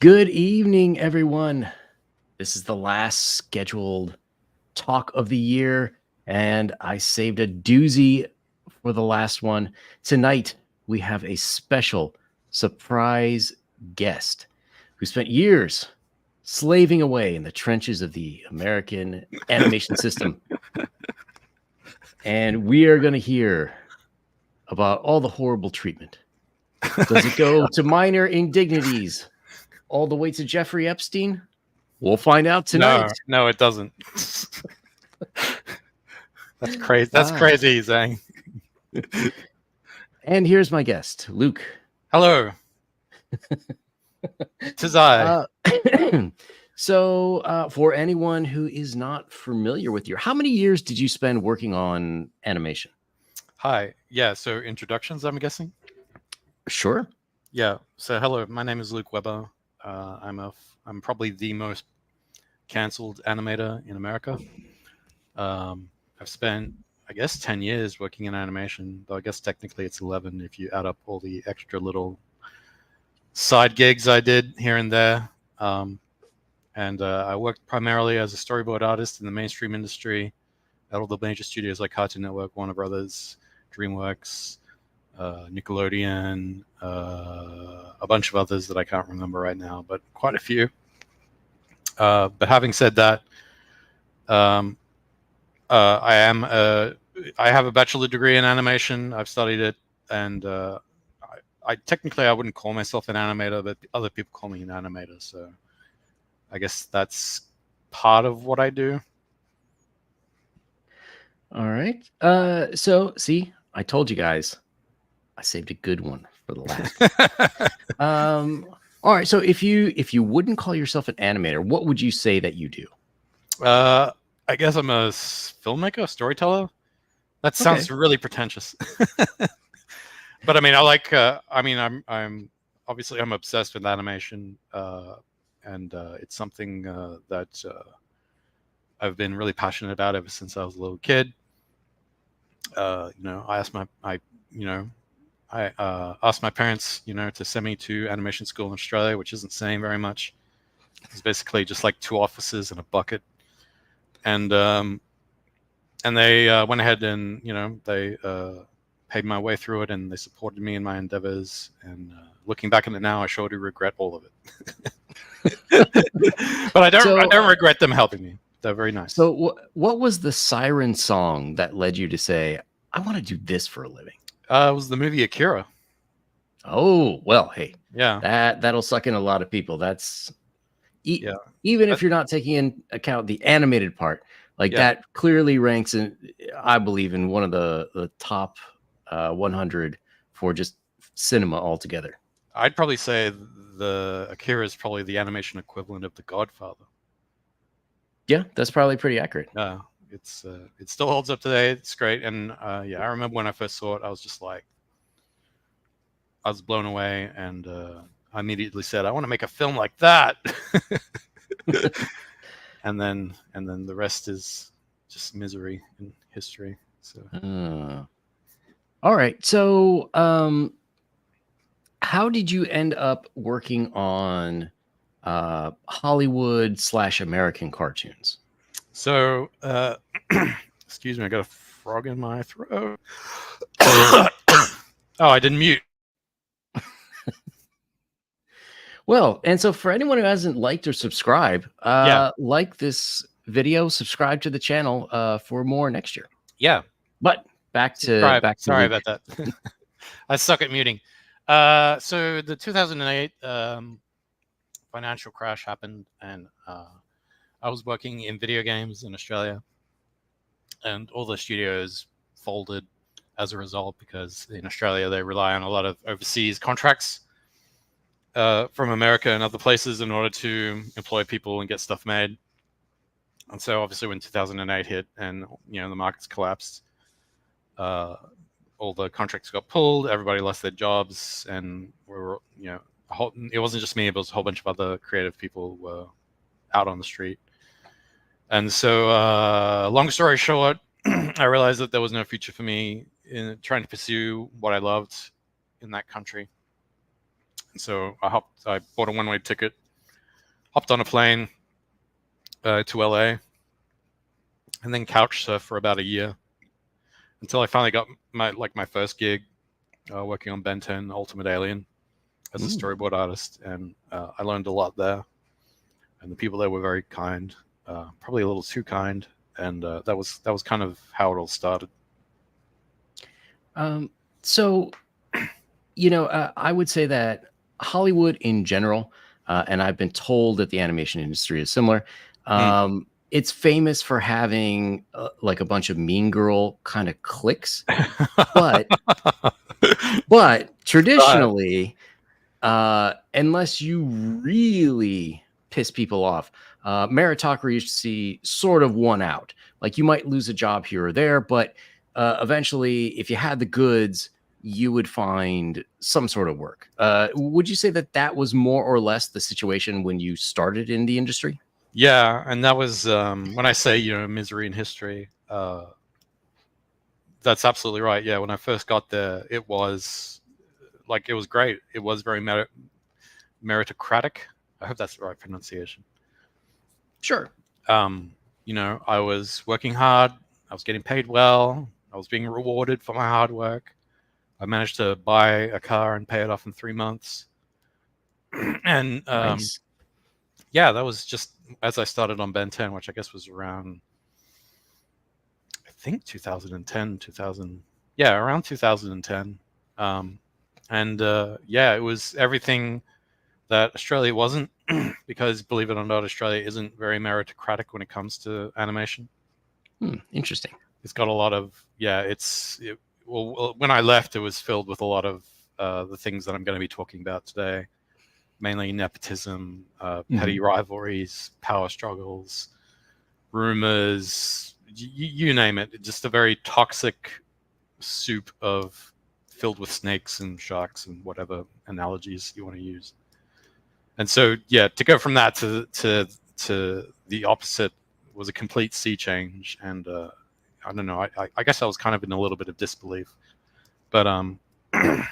Good evening, everyone. This is the last scheduled talk of the year, and I saved a doozy for the last one. Tonight, we have a special surprise guest who spent years slaving away in the trenches of the American animation system. And we are going to hear about all the horrible treatment. Does it go to minor indignities all the way to Jeffrey Epstein? We'll find out tonight. No, it doesn't. That's crazy. That's crazy, Zhang. And here's my guest, Luke. Hello. Tis I. So, for anyone who is not familiar with you, how many years did you spend working on animation? Hi. Yeah, so introductions, I'm guessing? Sure. Yeah, so hello, my name is Luke Weber. I'm probably the most cancelled animator in America. I've spent, I guess, 10 years working in animation, though I guess technically it's 11 if you add up all the extra little side gigs I did here and there. I worked primarily as a storyboard artist in the mainstream industry at all the major studios like Cartoon Network, Warner Brothers, DreamWorks, Nickelodeon, a bunch of others that I can't remember right now, but quite a few. But having said that, I have a bachelor degree in animation. I've studied it, and I technically I wouldn't call myself an animator, but other people call me an animator. So I guess that's part of what I do. All right. So see, I told you guys, I saved a good one for the last. All right. So if you wouldn't call yourself an animator, what would you say that you do? I guess I'm a filmmaker, storyteller. That sounds really pretentious. But I mean, I like. I'm obviously I'm obsessed with animation, and it's something that I've been really passionate about ever since I was a little kid. I asked my parents, to send me to animation school in Australia, which isn't saying very much. It's basically just like 2 offices and a bucket. And they went ahead and they paid my way through it, and they supported me in my endeavors. And looking back on it now, I sure do regret all of it. But I don't regret them helping me. They're very nice. So what was the siren song that led you to say, I want to do this for a living? It was the movie Akira. Oh, well, hey, yeah, that'll suck in a lot of people. That's even if you're not taking into account the animated part, like that clearly ranks in, I believe, in one of the top 100 for just cinema altogether. I'd probably say the Akira is probably the animation equivalent of The Godfather. Yeah, that's probably pretty accurate. It still holds up today. It's great. And I remember when I first saw it, I was just like, I was blown away, and I immediately said, I want to make a film like that. and then the rest is just misery and history. So all right. So how did you end up working on Hollywood / American cartoons? So excuse me, I got a frog in my throat. Oh, I didn't mute. Well, and so for anyone who hasn't liked or subscribed, like this video, subscribe to the channel for more next year. Yeah. But back to Sorry about that. I suck at muting. So the 2008 financial crash happened, and I was working in video games in Australia, and all the studios folded as a result, because in Australia they rely on a lot of overseas contracts from America and other places in order to employ people and get stuff made. And so obviously when 2008 hit and the markets collapsed, all the contracts got pulled, everybody lost their jobs, and we were, it wasn't just me, it was a whole bunch of other creative people were out on the street. And so long story short, I realized that there was no future for me in trying to pursue what I loved in that country. And so I bought a one-way ticket hopped on a plane to LA, and then couch surfed for about a year until I finally got my first gig working on Ben 10 Ultimate Alien as a storyboard artist, and I learned a lot there. And the people there were very kind, probably a little too kind, and that was kind of how it all started. So, I would say that Hollywood in general, and I've been told that the animation industry is similar. It's famous for having like a bunch of mean girl kind of cliques, but traditionally, unless you really piss people off, meritocracy sort of won out. Like you might lose a job here or there, but eventually, if you had the goods, you would find some sort of work. Would you say that was more or less the situation when you started in the industry? Yeah, and that was when I say misery in history. That's absolutely right. Yeah, when I first got there, it was great. It was very meritocratic. I hope that's the right pronunciation. Sure. I was working hard. I was getting paid well. I was being rewarded for my hard work. I managed to buy a car and pay it off in 3 months. And Nice. yeah, that was just as I started on Ben 10, which I guess was around, I think 2010, 2000. Yeah, around 2010. And yeah, it was everything that Australia wasn't, because believe it or not, Australia isn't very meritocratic when it comes to animation. Interesting. It's got a lot of, well, when I left, it was filled with a lot of the things that I'm going to be talking about today, mainly nepotism, petty rivalries, power struggles, rumors, you name it. Just a very toxic soup filled with snakes and sharks and whatever analogies you want to use. And so, yeah, to go from that to the opposite was a complete sea change. And I don't know. I guess I was kind of in a little bit of disbelief. But I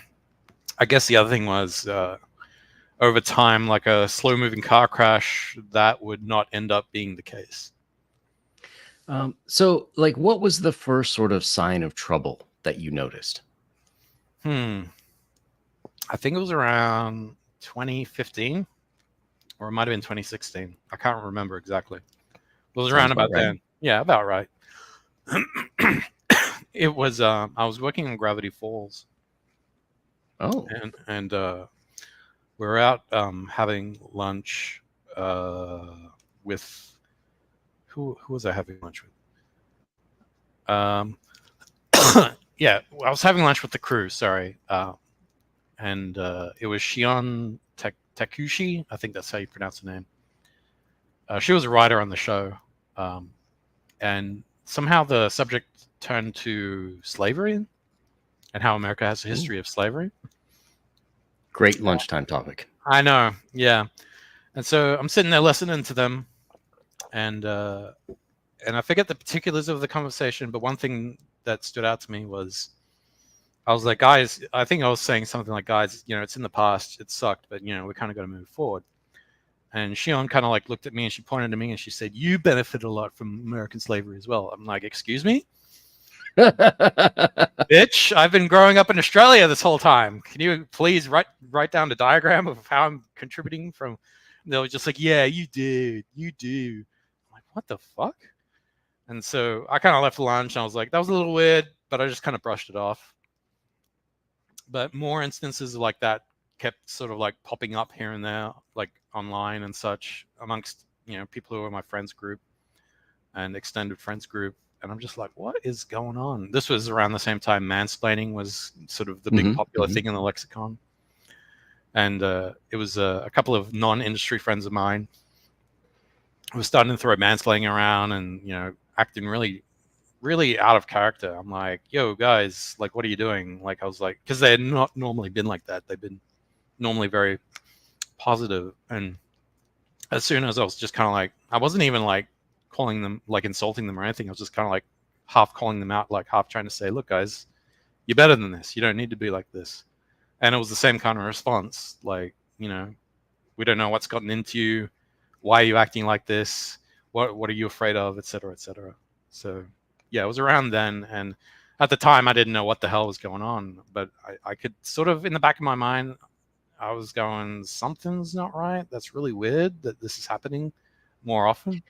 guess the other thing was over time, like a slow-moving car crash, that would not end up being the case. So, like, what was the first sort of sign of trouble that you noticed? I think it was around 2015, or it might have been 2016. I can't remember exactly. It was around about right. then. Yeah, about right. It was I was working on Gravity Falls. Oh. And we were out having lunch with who was I having lunch with? Yeah, I was having lunch with the crew. Sorry, and it was Shion Takushi. I think that's how you pronounce the name. She was a writer on the show, and somehow the subject turned to slavery and how America has a history of slavery. Great lunchtime topic. I know, yeah. And so I'm sitting there listening to them, and I forget the particulars of the conversation, but one thing that stood out to me was I was like, guys, I think I was saying something like, guys, it's in the past, it sucked, but we kind of got to move forward. And Shion kind of like looked at me and she pointed to me and she said, "You benefited a lot from American slavery as well." I'm like, "Excuse me?" Bitch, I've been growing up in Australia this whole time. Can you please write down the diagram of how I'm contributing from? And they were just like, "Yeah, you did. You do." I'm like, "What the fuck?" And so I kind of left lunch and I was like, that was a little weird, but I just kind of brushed it off. But more instances like that kept sort of like popping up here and there, like online and such, amongst people who are my friends group and extended friends group. And I'm just like, what is going on? This was around the same time mansplaining was sort of the big popular thing in the lexicon. And it was a couple of non-industry friends of mine who were starting to throw mansplaining around and, acting really, really out of character. I'm like, yo, guys, like, what are you doing? Like, I was like, because they had not normally been like that. They've been normally very positive. And as soon as I was just kind of like, I wasn't even like calling them, like insulting them or anything. I was just kind of like half calling them out, like half trying to say, look, guys, you're better than this. You don't need to be like this. And it was the same kind of response. Like, we don't know what's gotten into you. why are you acting like this? What are you afraid of, etc., etc. So yeah, it was around then, and at the time I didn't know what the hell was going on, but I could sort of, in the back of my mind, I was going, something's not right. That's really weird that this is happening more often.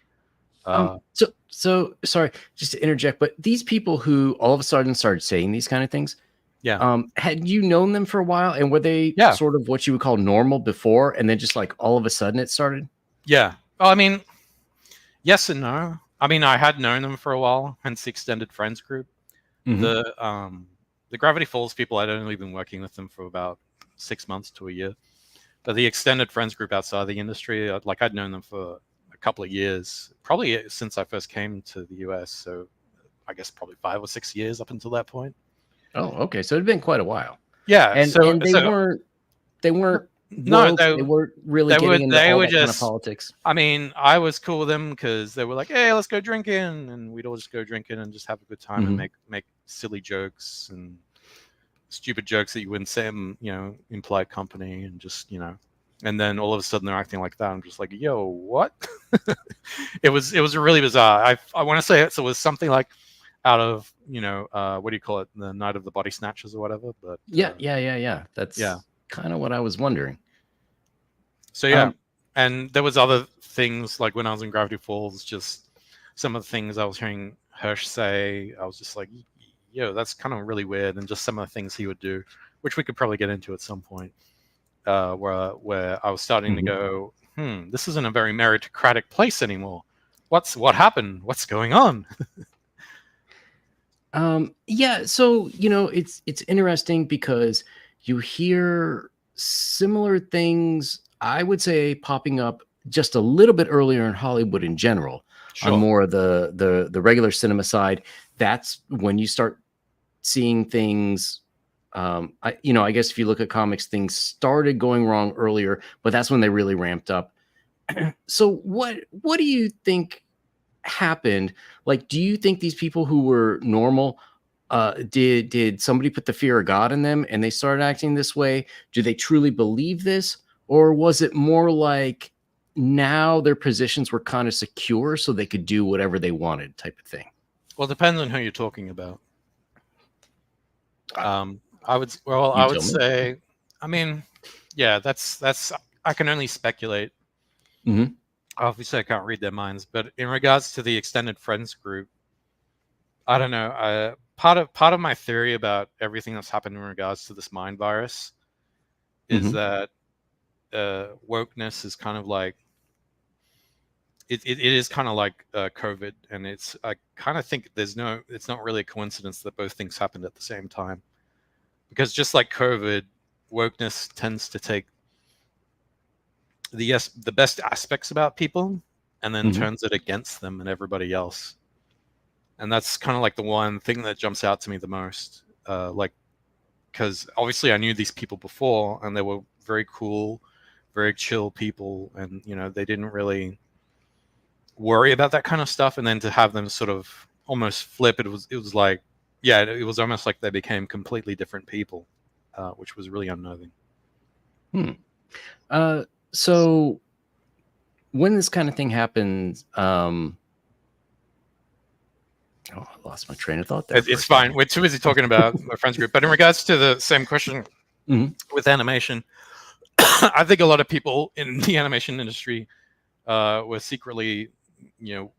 So sorry, just to interject, but these people who all of a sudden started saying these kind of things, Yeah. had you known them for a while, and were they Yeah. sort of what you would call normal before, and then just like all of a sudden it started? Yeah. Well, I mean, yes and no. I mean, I had known them for a while, hence the extended friends group. Mhm. The Gravity Falls people, I'd only been working with them for about 6 months to a year. But the extended friends group outside the industry, like I'd known them for a couple of years, probably since I first came to the US. So I guess probably 5 or 6 years up until that point. Oh, okay. So it'd been quite a while, Yeah. and So and they weren't no, woke. They weren't really they were getting into they all were that kind of just. politics. I mean, I was cool with them because they were like, "Hey, let's go drinking," and we'd all just go drinking and just have a good time and Mhm. make silly jokes and stupid jokes that you wouldn't say in, in polite company, and just, and then all of a sudden they're acting like that. I'm just like, yo, what? It was really bizarre. I want to say it was something like out of, what do you call it, the Night of the Body Snatchers or whatever. But Yeah. yeah. That's kind of what I was wondering. So yeah, and there was other things like when I was in Gravity Falls, just some of the things I was hearing Hirsch say, I was just like, yo, that's kind of really weird, and just some of the things he would do, which we could probably get into at some point, where I was starting to go, this isn't a very meritocratic place anymore. What happened? What's going on? Yeah, so it's interesting because you hear similar things, I would say, popping up just a little bit earlier in Hollywood in general, on Sure. more of the regular cinema side. That's when you start seeing things. I guess if you look at comics, things started going wrong earlier, but that's when they really ramped up. So what do you think happened? Like, do you think these people who were normal, did somebody put the fear of God in them and they started acting this way? Do they truly believe this, or was it more like now their positions were kind of secure so they could do whatever they wanted, type of thing? Well, it depends on who you're talking about. Uh, I you would tell me. say, I mean, yeah, that's I can only speculate. Hmm. Obviously, I can't read their minds, but in regards to the extended friends group, I don't know. Part of my theory about everything that's happened in regards to this mind virus is Hmm. that wokeness is kind of like it is kind of like COVID, and I kind of think it's not really a coincidence that both things happened at the same time, because just like COVID, wokeness tends to take the best aspects about people and then Hmm. turns it against them and everybody else. And that's kind of like the one thing that jumps out to me the most. Like, because obviously I knew these people before, and they were very cool, very chill people, and they didn't really worry about that kind of stuff. And then to have them sort of almost flip, it was like, yeah, it was almost like they became completely different people, which was really unnerving. Hmm. So when this kind of thing happens, oh, I lost my train of thought there for a It's fine. second. We're too busy talking about my friends group. But in regards to the same question Mhm. with animation, I think a lot of people in the animation industry were secretly, you know,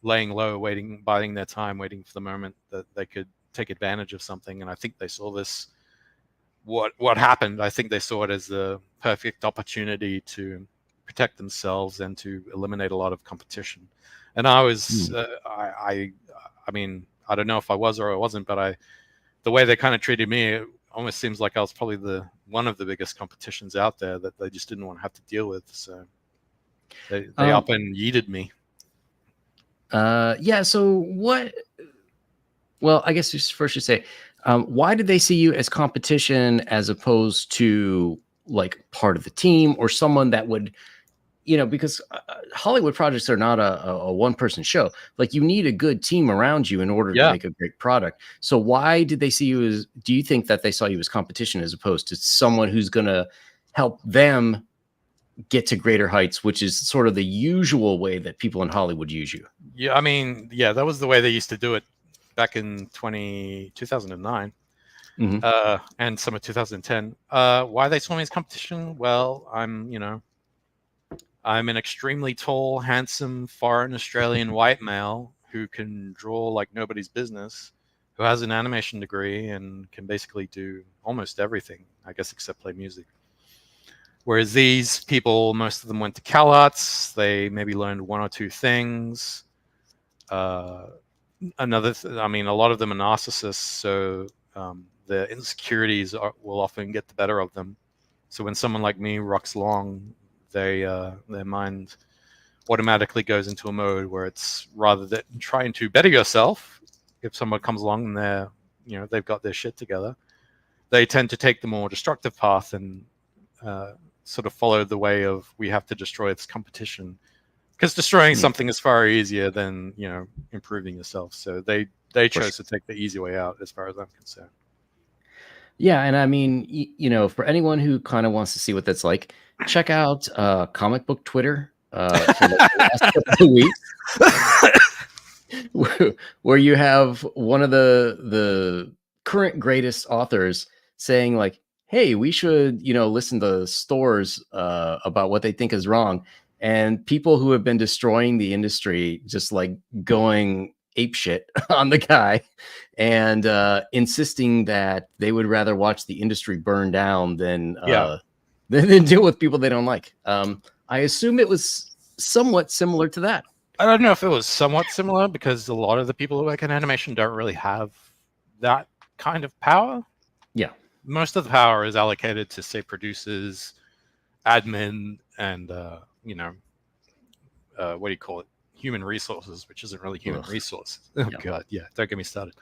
laying low, waiting, biding their time, waiting for the moment that they could take advantage of something. And I think they saw this. What happened? I think they saw it as the perfect opportunity to protect themselves and to eliminate a lot of competition. And I was, Hmm. I mean, I don't know if I was or I wasn't, but the way they kind of treated me, it almost seems like I was probably the one of the biggest competitions out there that they just didn't want to have to deal with. So they up and yeeted me. Yeah. So what? Well, I guess just first you say, why did they see you as competition as opposed to like part of the team or someone that would, because Hollywood projects are not a one person show. Like you need a good team around you in order to Yeah. make a great product. So why did they see you as? Do you think that they saw you as competition as opposed to someone who's going to help them get to greater heights, which is sort of the usual way that people in Hollywood use you. Yeah, I mean, yeah, that was the way they used to do it back in 2009 and some of 2010. Why they saw me as competition? Well, I'm an extremely tall, handsome, foreign Australian white male who can draw like nobody's business, who has an animation degree and can basically do almost everything, I guess, except play music. Whereas these people, most of them went to CalArts. They maybe learned one or two things. Uh, a lot of them are narcissists, so their insecurities will often get the better of them. So when someone like me rocks along, their mind automatically goes into a mode where it's rather than trying to better yourself. If someone comes along and they've got their shit together, they tend to take the more destructive path and sort of follow the way of we have to destroy this competition, because destroying something is far easier than improving yourself. So they chose to take the easy way out, as far as I'm concerned. Yeah, and I mean, for anyone who kind of wants to see what that's like, check out comic book Twitter for like the last couple of weeks, where you have one of the current greatest authors saying like, "Hey, we should listen to stores about what they think is wrong," and people who have been destroying the industry just like going ape shit on the guy and insisting that they would rather watch the industry burn down than than deal with people they don't like. I assume it was somewhat similar to that. I don't know if it was somewhat similar, because a lot of the people who work in animation don't really have that kind of power. Yeah. Most of the power is allocated to, say, producers, admin, and what do you call it? Human resources, which isn't really human resources. Oh God, yeah, don't get me started.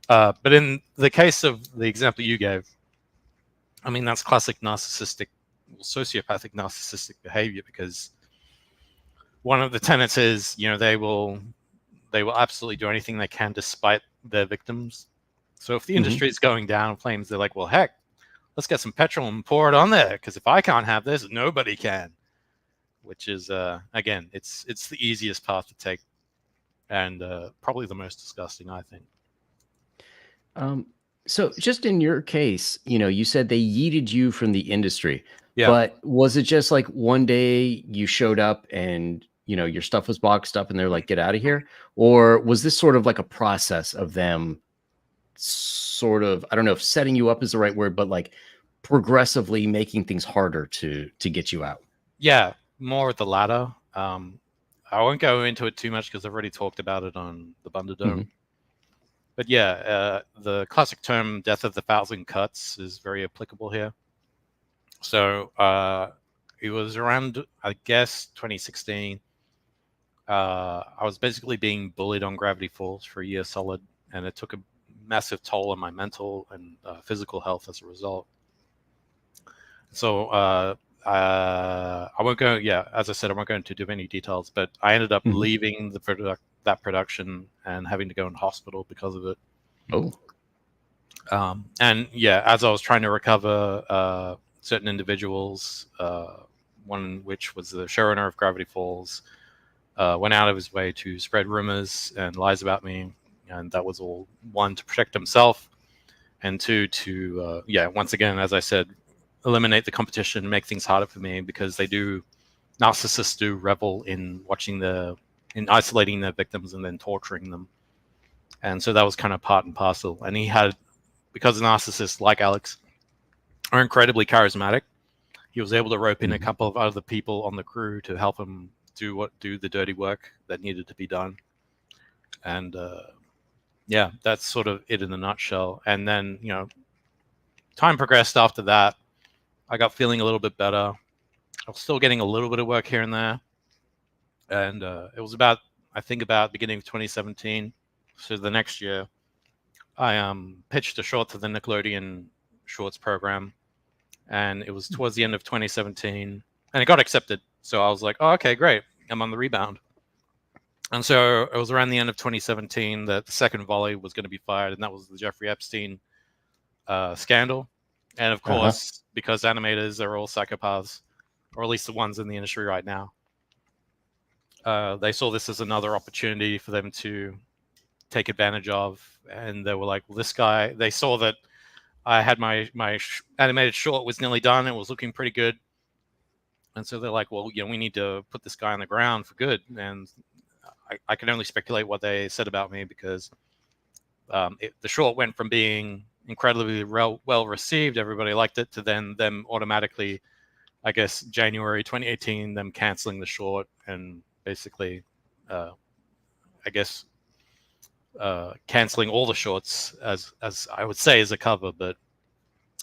But in the case of the example you gave, I mean, that's classic sociopathic narcissistic behavior, because one of the tenets is, they will absolutely do anything they can despite their victims. So if the industry is going down in flames, they're like, well, heck, let's get some petrol and pour it on there, because if I can't have this, nobody can. Which is, again, it's the easiest path to take, and probably the most disgusting, I think. So just in your case, you said they yeeted you from the industry. Yeah. But was it just like one day you showed up and your stuff was boxed up and they're like, get out of here? Or was this sort of like a process of them sort of, I don't know if setting you up is the right word, but like progressively making things harder to get you out? Yeah, more of the latter. I won't go into it too much because I've already talked about it on the Bunderdome. But yeah, the classic term "death of the thousand cuts" is very applicable here. So it was around, I guess, 2016. I was basically being bullied on Gravity Falls for a year solid, and it took a massive toll on my mental and physical health as a result. So I won't go. Yeah, as I said, I won't go into too many details. But I ended up leaving that production and having to go in hospital because of it. Oh. And yeah, as I was trying to recover, certain individuals, one which was the showrunner of Gravity Falls, went out of his way to spread rumors and lies about me, and that was all, one, to protect himself, and two, to once again, as I said, eliminate the competition, make things harder for me, because narcissists do revel in in isolating their victims and then torturing them. And so that was kind of part and parcel. And he had, because narcissists like Alex are incredibly charismatic, he was able to rope in a couple of other people on the crew to help him do the dirty work that needed to be done. And yeah, that's sort of it in a nutshell. And then, time progressed after that. I got feeling a little bit better. I was still getting a little bit of work here and there. And it was about beginning of 2017. So the next year, I pitched a short to the Nickelodeon Shorts program. And it was towards the end of 2017. And it got accepted. So I was like, oh, okay, great. I'm on the rebound. And so it was around the end of 2017 that the second volley was going to be fired. And that was the Jeffrey Epstein scandal. And of course, because animators are all psychopaths, or at least the ones in the industry right now. They saw this as another opportunity for them to take advantage of, and they were like, well, this guy, they saw that I had my animated short was nearly done. It was looking pretty good. And so they're like, well, we need to put this guy on the ground for good. And I can only speculate what they said about me, because the short went from being incredibly well received, everybody liked it, to then them automatically, I guess, January 2018, them canceling the short and basically, I guess, canceling all the shorts as I would say as a cover. But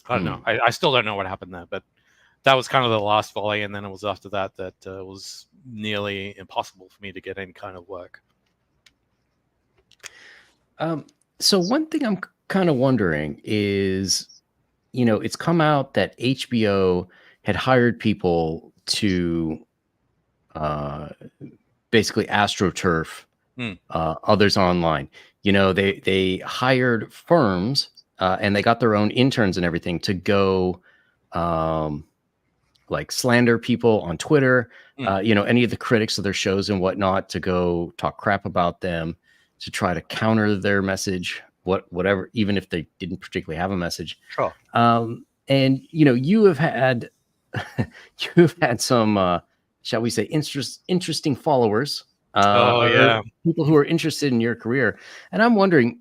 I don't know. I still don't know what happened there. But that was kind of the last volley, and then it was after that was nearly impossible for me to get any kind of work. So one thing I'm kind of wondering is, it's come out that HBO had hired people to basically AstroTurf others online. They hired firms and they got their own interns and everything to go like slander people on Twitter, any of the critics of their shows and whatnot, to go talk crap about them, to try to counter their message, whatever, even if they didn't particularly have a message. Sure. And you have had some shall we say interesting followers, people who are interested in your career. And I'm wondering,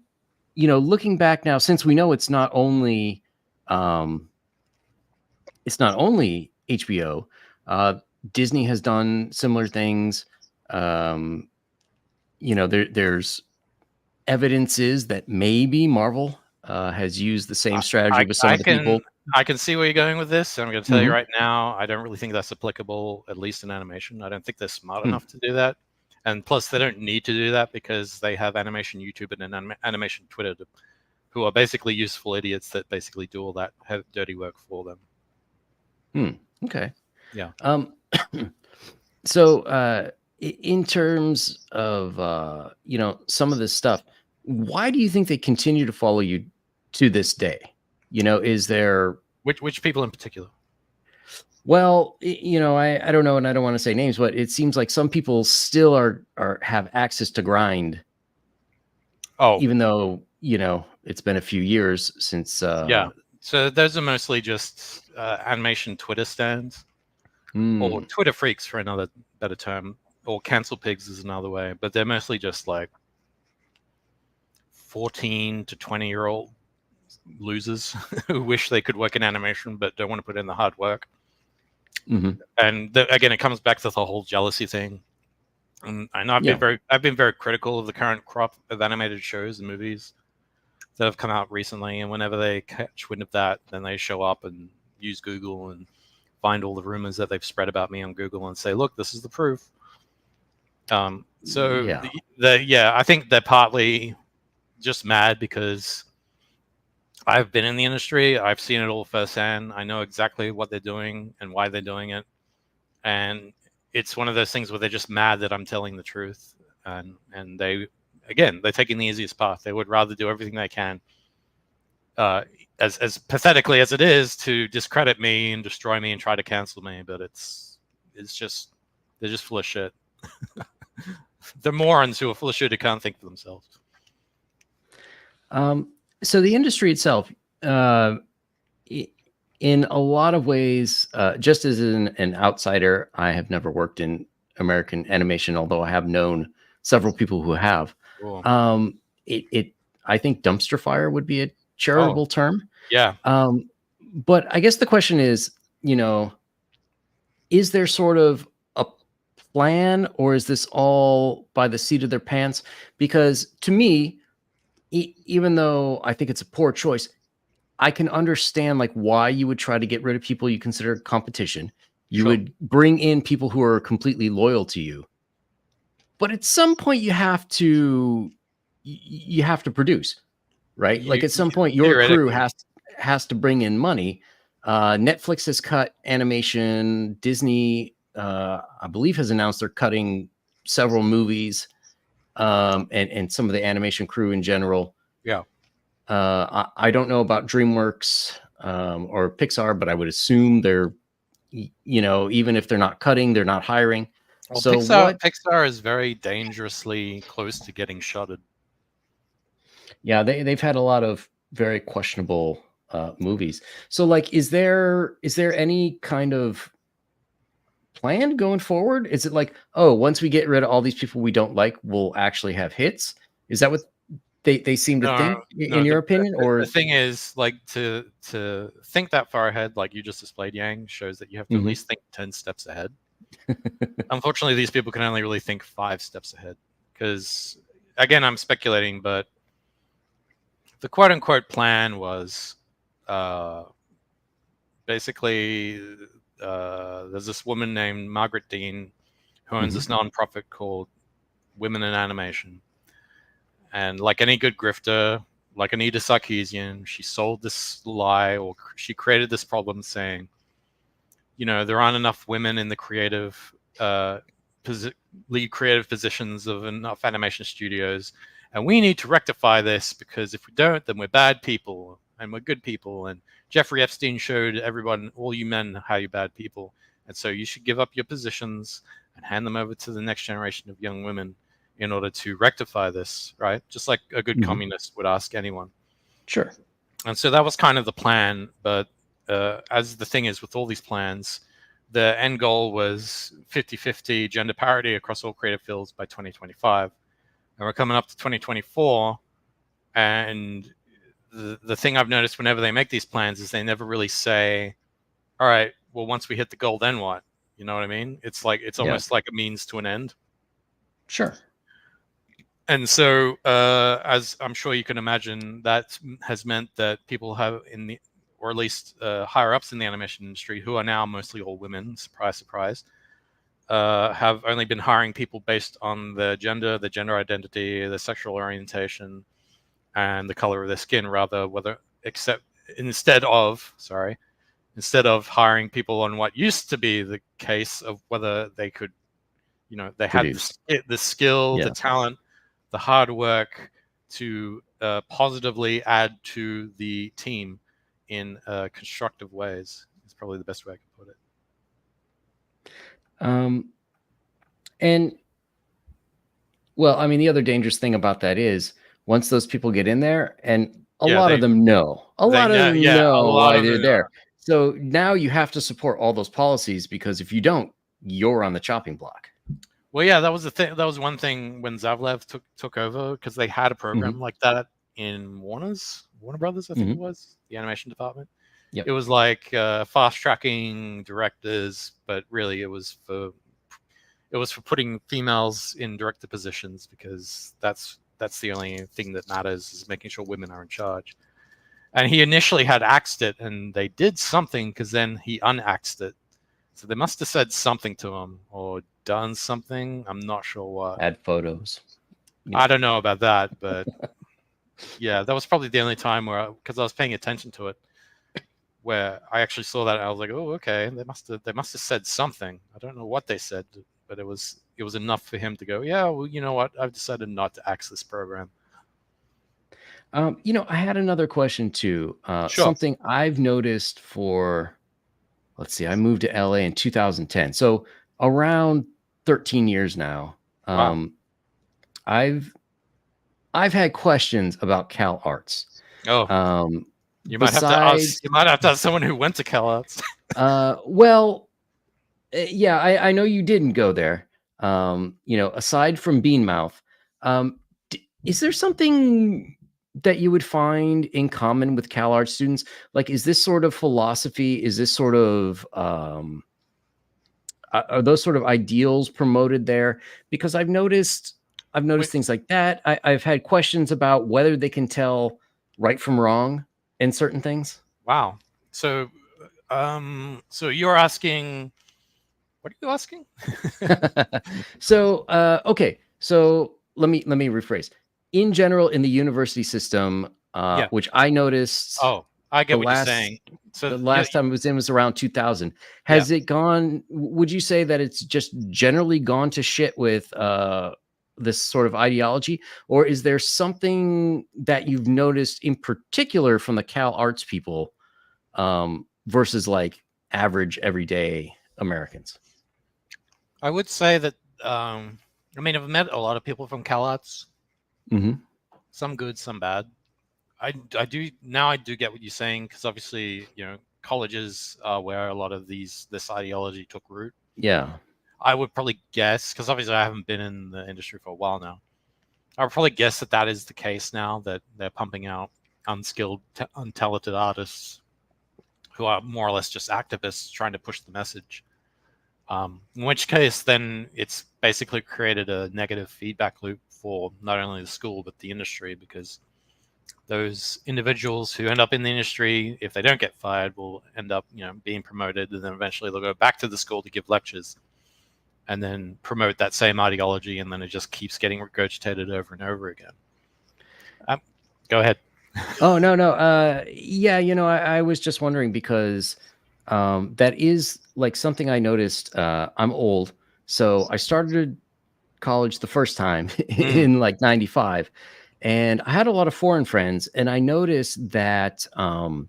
looking back now, since we know it's not only HBO, Disney has done similar things. There's evidences that maybe Marvel has used the same strategy with some of the people. I can see where you're going with this. I'm going to tell you right now, I don't really think that's applicable, at least in animation. I don't think they're smart enough to do that. And plus, they don't need to do that, because they have animation YouTube and animation Twitter, who are basically useful idiots that basically do all that dirty work for them. Okay. Yeah. So in terms of some of this stuff, why do you think they continue to follow you to this day? Is there which people in particular? Well, I don't know, and I don't want to say names, but it seems like some people still have access to grind. Oh, even though it's been a few years since. Yeah. So those are mostly just animation Twitter stands, or Twitter freaks for another better term, or cancel pigs is another way. But they're mostly just like 14 to 20-year-old losers who wish they could work in animation but don't want to put in the hard work. And again, it comes back to the whole jealousy thing. And I know I've been very critical of the current crop of animated shows and movies that have come out recently. And whenever they catch wind of that, then they show up and use Google and find all the rumors that they've spread about me on Google and say, look, this is the proof. I think they're partly just mad because I've been in the industry. I've seen it all firsthand. I know exactly what they're doing and why they're doing it. And it's one of those things where they're just mad that I'm telling the truth. And they're taking the easiest path. They would rather do everything they can, as pathetically as it is, to discredit me and destroy me and try to cancel me. But they're just full of shit. They're morons who are full of shit who can't think for themselves. So the industry itself, in a lot of ways, just as an outsider, I have never worked in American animation, although I have known several people who have. Cool. I think dumpster fire would be a charitable term. Yeah. But I guess the question is, is there sort of a plan, or is this all by the seat of their pants? Because to me, even though I think it's a poor choice, I can understand like why you would try to get rid of people you consider competition. You would bring in people who are completely loyal to you. But at some point you have to produce, right? Like at some point your crew has to bring in money. Netflix has cut animation. Disney, I believe, has announced they're cutting several movies. And some of the animation crew in general. Yeah. I don't know about DreamWorks or Pixar, but I would assume they're, even if they're not cutting, they're not hiring. Well, So what? Pixar is very dangerously close to getting shuttered. Yeah, they've had a lot of very questionable movies. So like, is there any kind of plan going forward? Is it like, oh, once we get rid of all these people we don't like, we'll actually have hits? Is that what they seem to No, think, no. in your opinion? The Or thing is, like, to think that far ahead, like you just displayed, Yang, shows that you have to at Mhm. least think 10 steps ahead. Unfortunately, these people can only really think 5 steps ahead. Because, again, I'm speculating, but the quote unquote plan was basically there's this woman named Margaret Dean who owns this nonprofit called Women in Animation. And like any good grifter, like Anita Sarkeesian, she sold this lie, or she created this problem saying, there aren't enough women in the lead creative positions of enough animation studios, and we need to rectify this, because if we don't, then we're bad people and we're good people. And Jeffrey Epstein showed everyone, all you men, how you're bad people, and so you should give up your positions and hand them over to the next generation of young women in order to rectify this, right? Just like a good communist would ask anyone. Sure. And so that was kind of the plan. But as the thing is with all these plans, the end goal was 50-50 gender parity across all creative fields by 2025. And we're coming up to 2024. And the thing I've noticed whenever they make these plans is they never really say, all right, well, once we hit the goal, then what? You know what I mean? It's like, it's almost like a means to an end. Sure. And so, as I'm sure you can imagine, that has meant that people have or at least higher ups in the animation industry, who are now mostly all women, surprise, surprise, have only been hiring people based on the gender identity, the sexual orientation, and the color of their skin, instead of hiring people on what used to be the case of whether they could, they had the skill, the talent, the hard work to positively add to the team in constructive ways. Is probably the best way I can put it. And well, I mean, the other dangerous thing about that is once those people get in there, and a lot of them know why they're there. So now you have to support all those policies, because if you don't, you're on the chopping block. Well, yeah, that was the thing. That was one thing when Zavlev took over, because they had a program like that in Warner Brothers, I think it was, the animation department. It was like fast tracking directors, but really it was for putting females in director positions, because that's the only thing that matters, is making sure women are in charge. And he initially had axed it, and they did something, because then he unaxed it. So they must have said something to him or done something. I'm not sure what. Add photos. I don't know about that, but yeah, that was probably the only time because I was paying attention to it, where I actually saw that and I was like, oh, okay, they must have said something. I don't know what they said, but it was enough for him to go, yeah, well, you know what? I've decided not to axe this program. I had another question too. Sure. Something I've noticed for, let's see, I moved to LA in 2010. So around 13 years now. Wow. I've had questions about Cal Arts. Oh. You might have to ask someone who went to Cal Arts. Well, yeah, I know you didn't go there. Aside from Beanmouth, is there something that you would find in common with Cal Arts students? Like, is this sort of philosophy? Is this sort of are those sort of ideals promoted there? Because I've noticed things like that. I've had questions about whether they can tell right from wrong in certain things. Wow. So you're asking, what are you asking? So, okay. So let me rephrase. In general, in the university system, which I noticed. Oh, I get what you're saying. So the last time it was in was around 2000. Has it gone? Would you say that it's just generally gone to shit with this sort of ideology, or is there something that you've noticed in particular from the Cal Arts people versus like average everyday Americans? I would say that I mean, I've met a lot of people from CalArts. Mm-hmm. Some good, some bad. I do get what you're saying, because obviously, colleges are where a lot of this ideology took root. Yeah. I would probably guess, because obviously I haven't been in the industry for a while now. I would probably guess that that is the case now, that they're pumping out unskilled, untalented artists who are more or less just activists trying to push the message. In which case, then it's basically created a negative feedback loop for not only the school but the industry, because those individuals who end up in the industry, if they don't get fired, will end up, being promoted, and then eventually they'll go back to the school to give lectures, and then promote that same ideology, and then it just keeps getting regurgitated over and over again. Go ahead. Oh, no. Yeah, I was just wondering because that is like something I noticed. I'm old, so I started college the first time in like 95, and I had a lot of foreign friends, and I noticed that of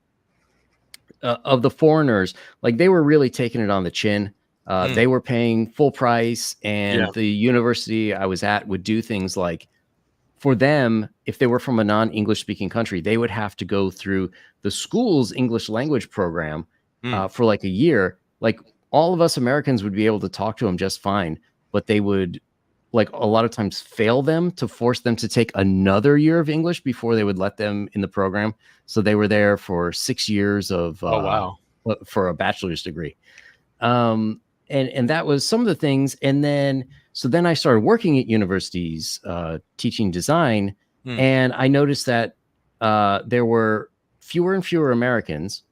the foreigners, like they were really taking it on the chin. They were paying full price, and the university I was at would do things like, for them, if they were from a non-English speaking country, they would have to go through the school's English language program for like a year. Like all of us Americans would be able to talk to them just fine, but they would like a lot of times fail them to force them to take another year of English before they would let them in the program. So they were there for 6 years of Oh, wow. for a bachelor's degree. And that was some of the things. And then I started working at universities, teaching design, and I noticed that there were fewer and fewer Americans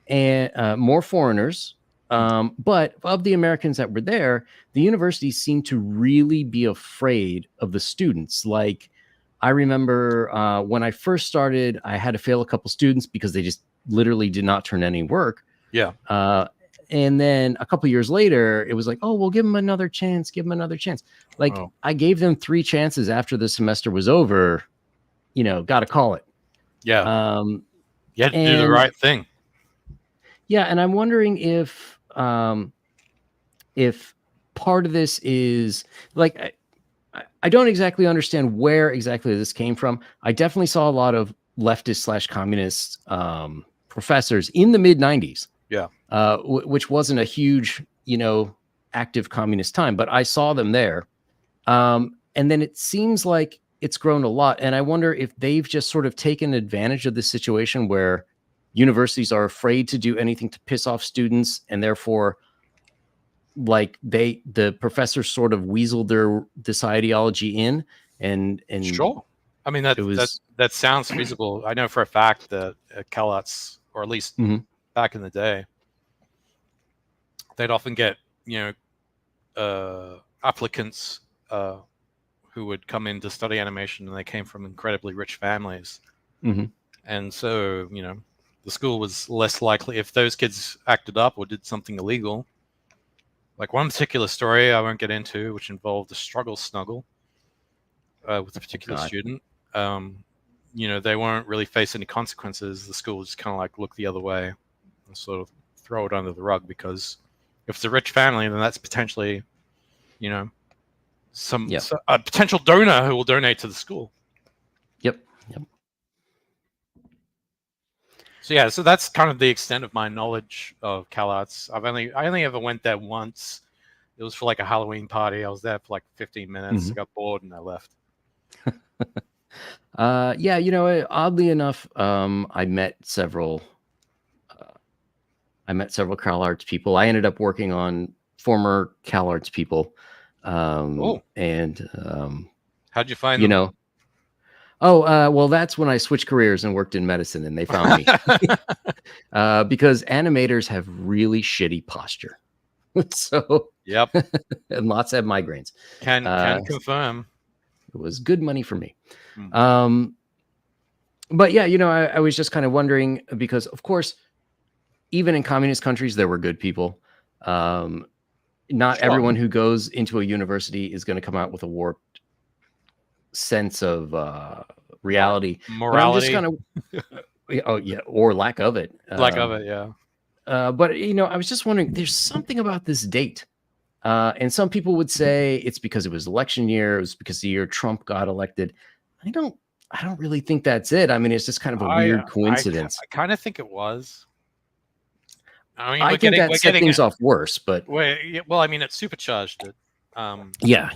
and more foreigners. But of the Americans that were there, the universities seemed to really be afraid of the students. Like, I remember when I first started, I had to fail a couple students because they just literally did not turn any work. Yeah. And then a couple years later, it was like, oh, we'll give them another chance. Like, I gave them 3 chances after the semester was over. Got to call it. Yeah. You had to do the right thing. Yeah, and I'm wondering if part of this is like, I don't exactly understand where exactly this came from. I definitely saw a lot of leftist / communist professors in the mid 90s. Yeah. Which wasn't a huge, active communist time, but I saw them there. And then it seems like it's grown a lot. And I wonder if they've just sort of taken advantage of this situation where universities are afraid to do anything to piss off students, and therefore, like, the professors sort of weaseled this ideology in. And Sure. I mean, that sounds feasible. I know for a fact that CalArts, or at least back in the day, they'd often get applicants who would come in to study animation, and they came from incredibly rich families, and so the school was less likely, if those kids acted up or did something illegal. Like one particular story I won't get into, which involved a struggle snuggle with a particular student. They won't really face any consequences. The school just kind of like look the other way and sort of throw it under the rug, because if it's a rich family, then that's potentially, a potential donor who will donate to the school. Yep. So that's kind of the extent of my knowledge of CalArts. I only ever went there once. It was for like a Halloween party. I was there for like 15 minutes. I got bored and I left. Oddly enough, I met several CalArts people. I ended up working on former CalArts people. And how'd you find them? Well, that's when I switched careers and worked in medicine, and they found me. Because animators have really shitty posture. So yep. And lots have migraines. Can confirm. It was good money for me. But yeah, I was just kind of wondering, because of course, even in communist countries, there were good people. Not everyone who goes into a university is going to come out with a warped sense of reality. Morality. But I'm just kind of, or lack of it. Lack of it, yeah. But I was just wondering. There's something about this date, and some people would say it's because it was election year. It was because the year Trump got elected. I don't. I don't really think that's it. I mean, it's just kind of a weird coincidence. I kind of think it was. I mean, I think that set things off worse, but well, I mean, it supercharged it. yeah.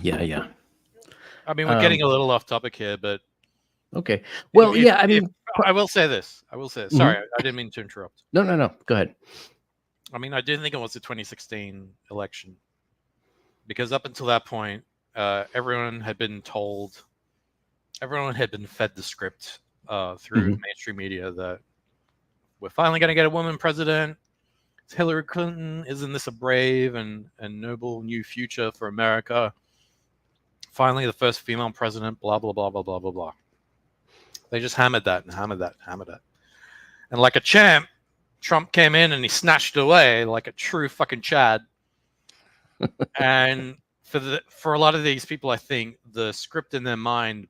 I mean, we're getting a little off topic here, but okay. Well, yeah. I mean, I will say this. Sorry, I didn't mean to interrupt. No. Go ahead. I mean, I didn't think it was the 2016 election because up until that point, everyone had been fed the script through the mainstream media that we're finally going to get a woman president. It's Hillary Clinton. Isn't this a brave and noble new future for America? Finally, the first female president, blah, blah, blah, blah, blah, blah, blah. They just hammered that. And like a champ, Trump came in and he snatched it away like a true fucking Chad. And for a lot of these people, I think the script in their mind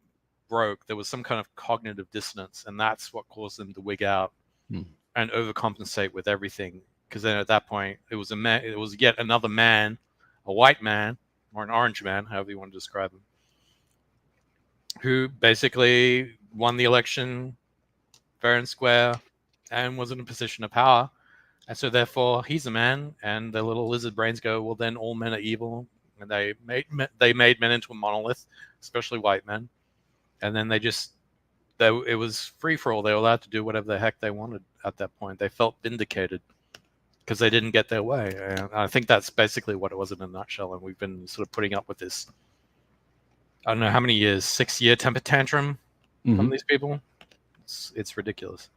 broke. There was some kind of cognitive dissonance, and that's what caused them to wig out and overcompensate with everything. Because then at that point, it was yet another man, a white man or an orange man, however you want to describe him, who basically won the election fair and square and was in a position of power. And so therefore he's a man, and the little lizard brains go, well, then all men are evil. And they made men into a monolith, especially white men. And then it was free for all. They were allowed to do whatever the heck they wanted at that point. They felt vindicated because they didn't get their way. And I think that's basically what it was in a nutshell. And we've been sort of putting up with this, I don't know how many years, 6-year temper tantrum from these people. It's ridiculous.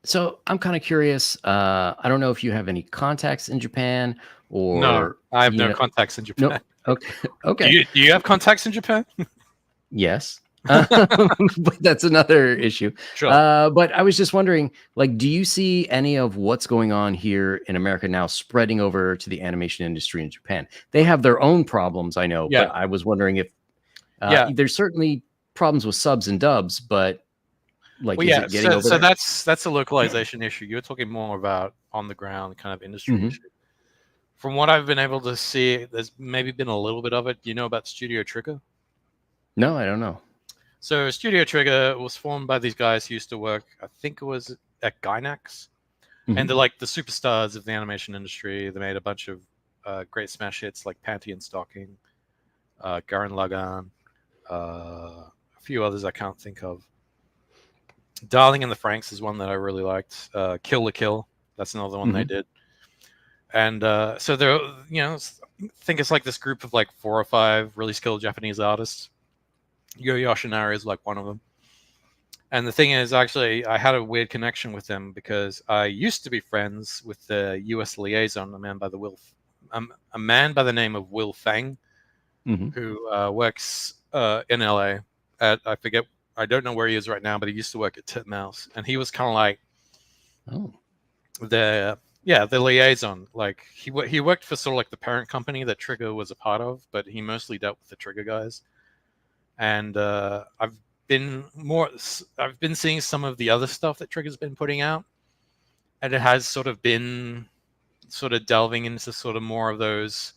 So I'm kind of curious. I don't know if you have any contacts in Japan or... No, I have no contacts in Japan. No? Okay. Do you have contacts in Japan? Yes. But that's another issue. Sure. But I was just wondering, do you see any of what's going on here in America now spreading over to the animation industry in Japan? They have their own problems, I know, but I was wondering if there's certainly problems with subs and dubs, but so that's a localization issue. You're talking more about on the ground kind of industry issue. From what I've been able to see, there's maybe been a little bit of it. Do you know about Studio Trigger? No, I don't know. So Studio Trigger was formed by these guys who used to work, I think it was at Gainax. And they're like the superstars of the animation industry. They made a bunch of great smash hits like Panty and Stocking, Gurren Lagann, a few others I can't think of. Darling in the Franxx is one that I really liked. Kill la Kill, that's another one they did. And so they're, I think it's like this group of like 4 or 5 really skilled Japanese artists. Yo Yoshinari is like one of them. And the thing is, actually, I had a weird connection with them because I used to be friends with the U.S. liaison, a man by the name of Will Fang, who works in L.A. at, I don't know where he is right now, but he used to work at Titmouse, and he was kind of like the liaison. Like he worked for sort of like the parent company that Trigger was a part of, but he mostly dealt with the Trigger guys. And I've been seeing some of the other stuff that Trigger's been putting out, and it has sort of been delving into sort of more of those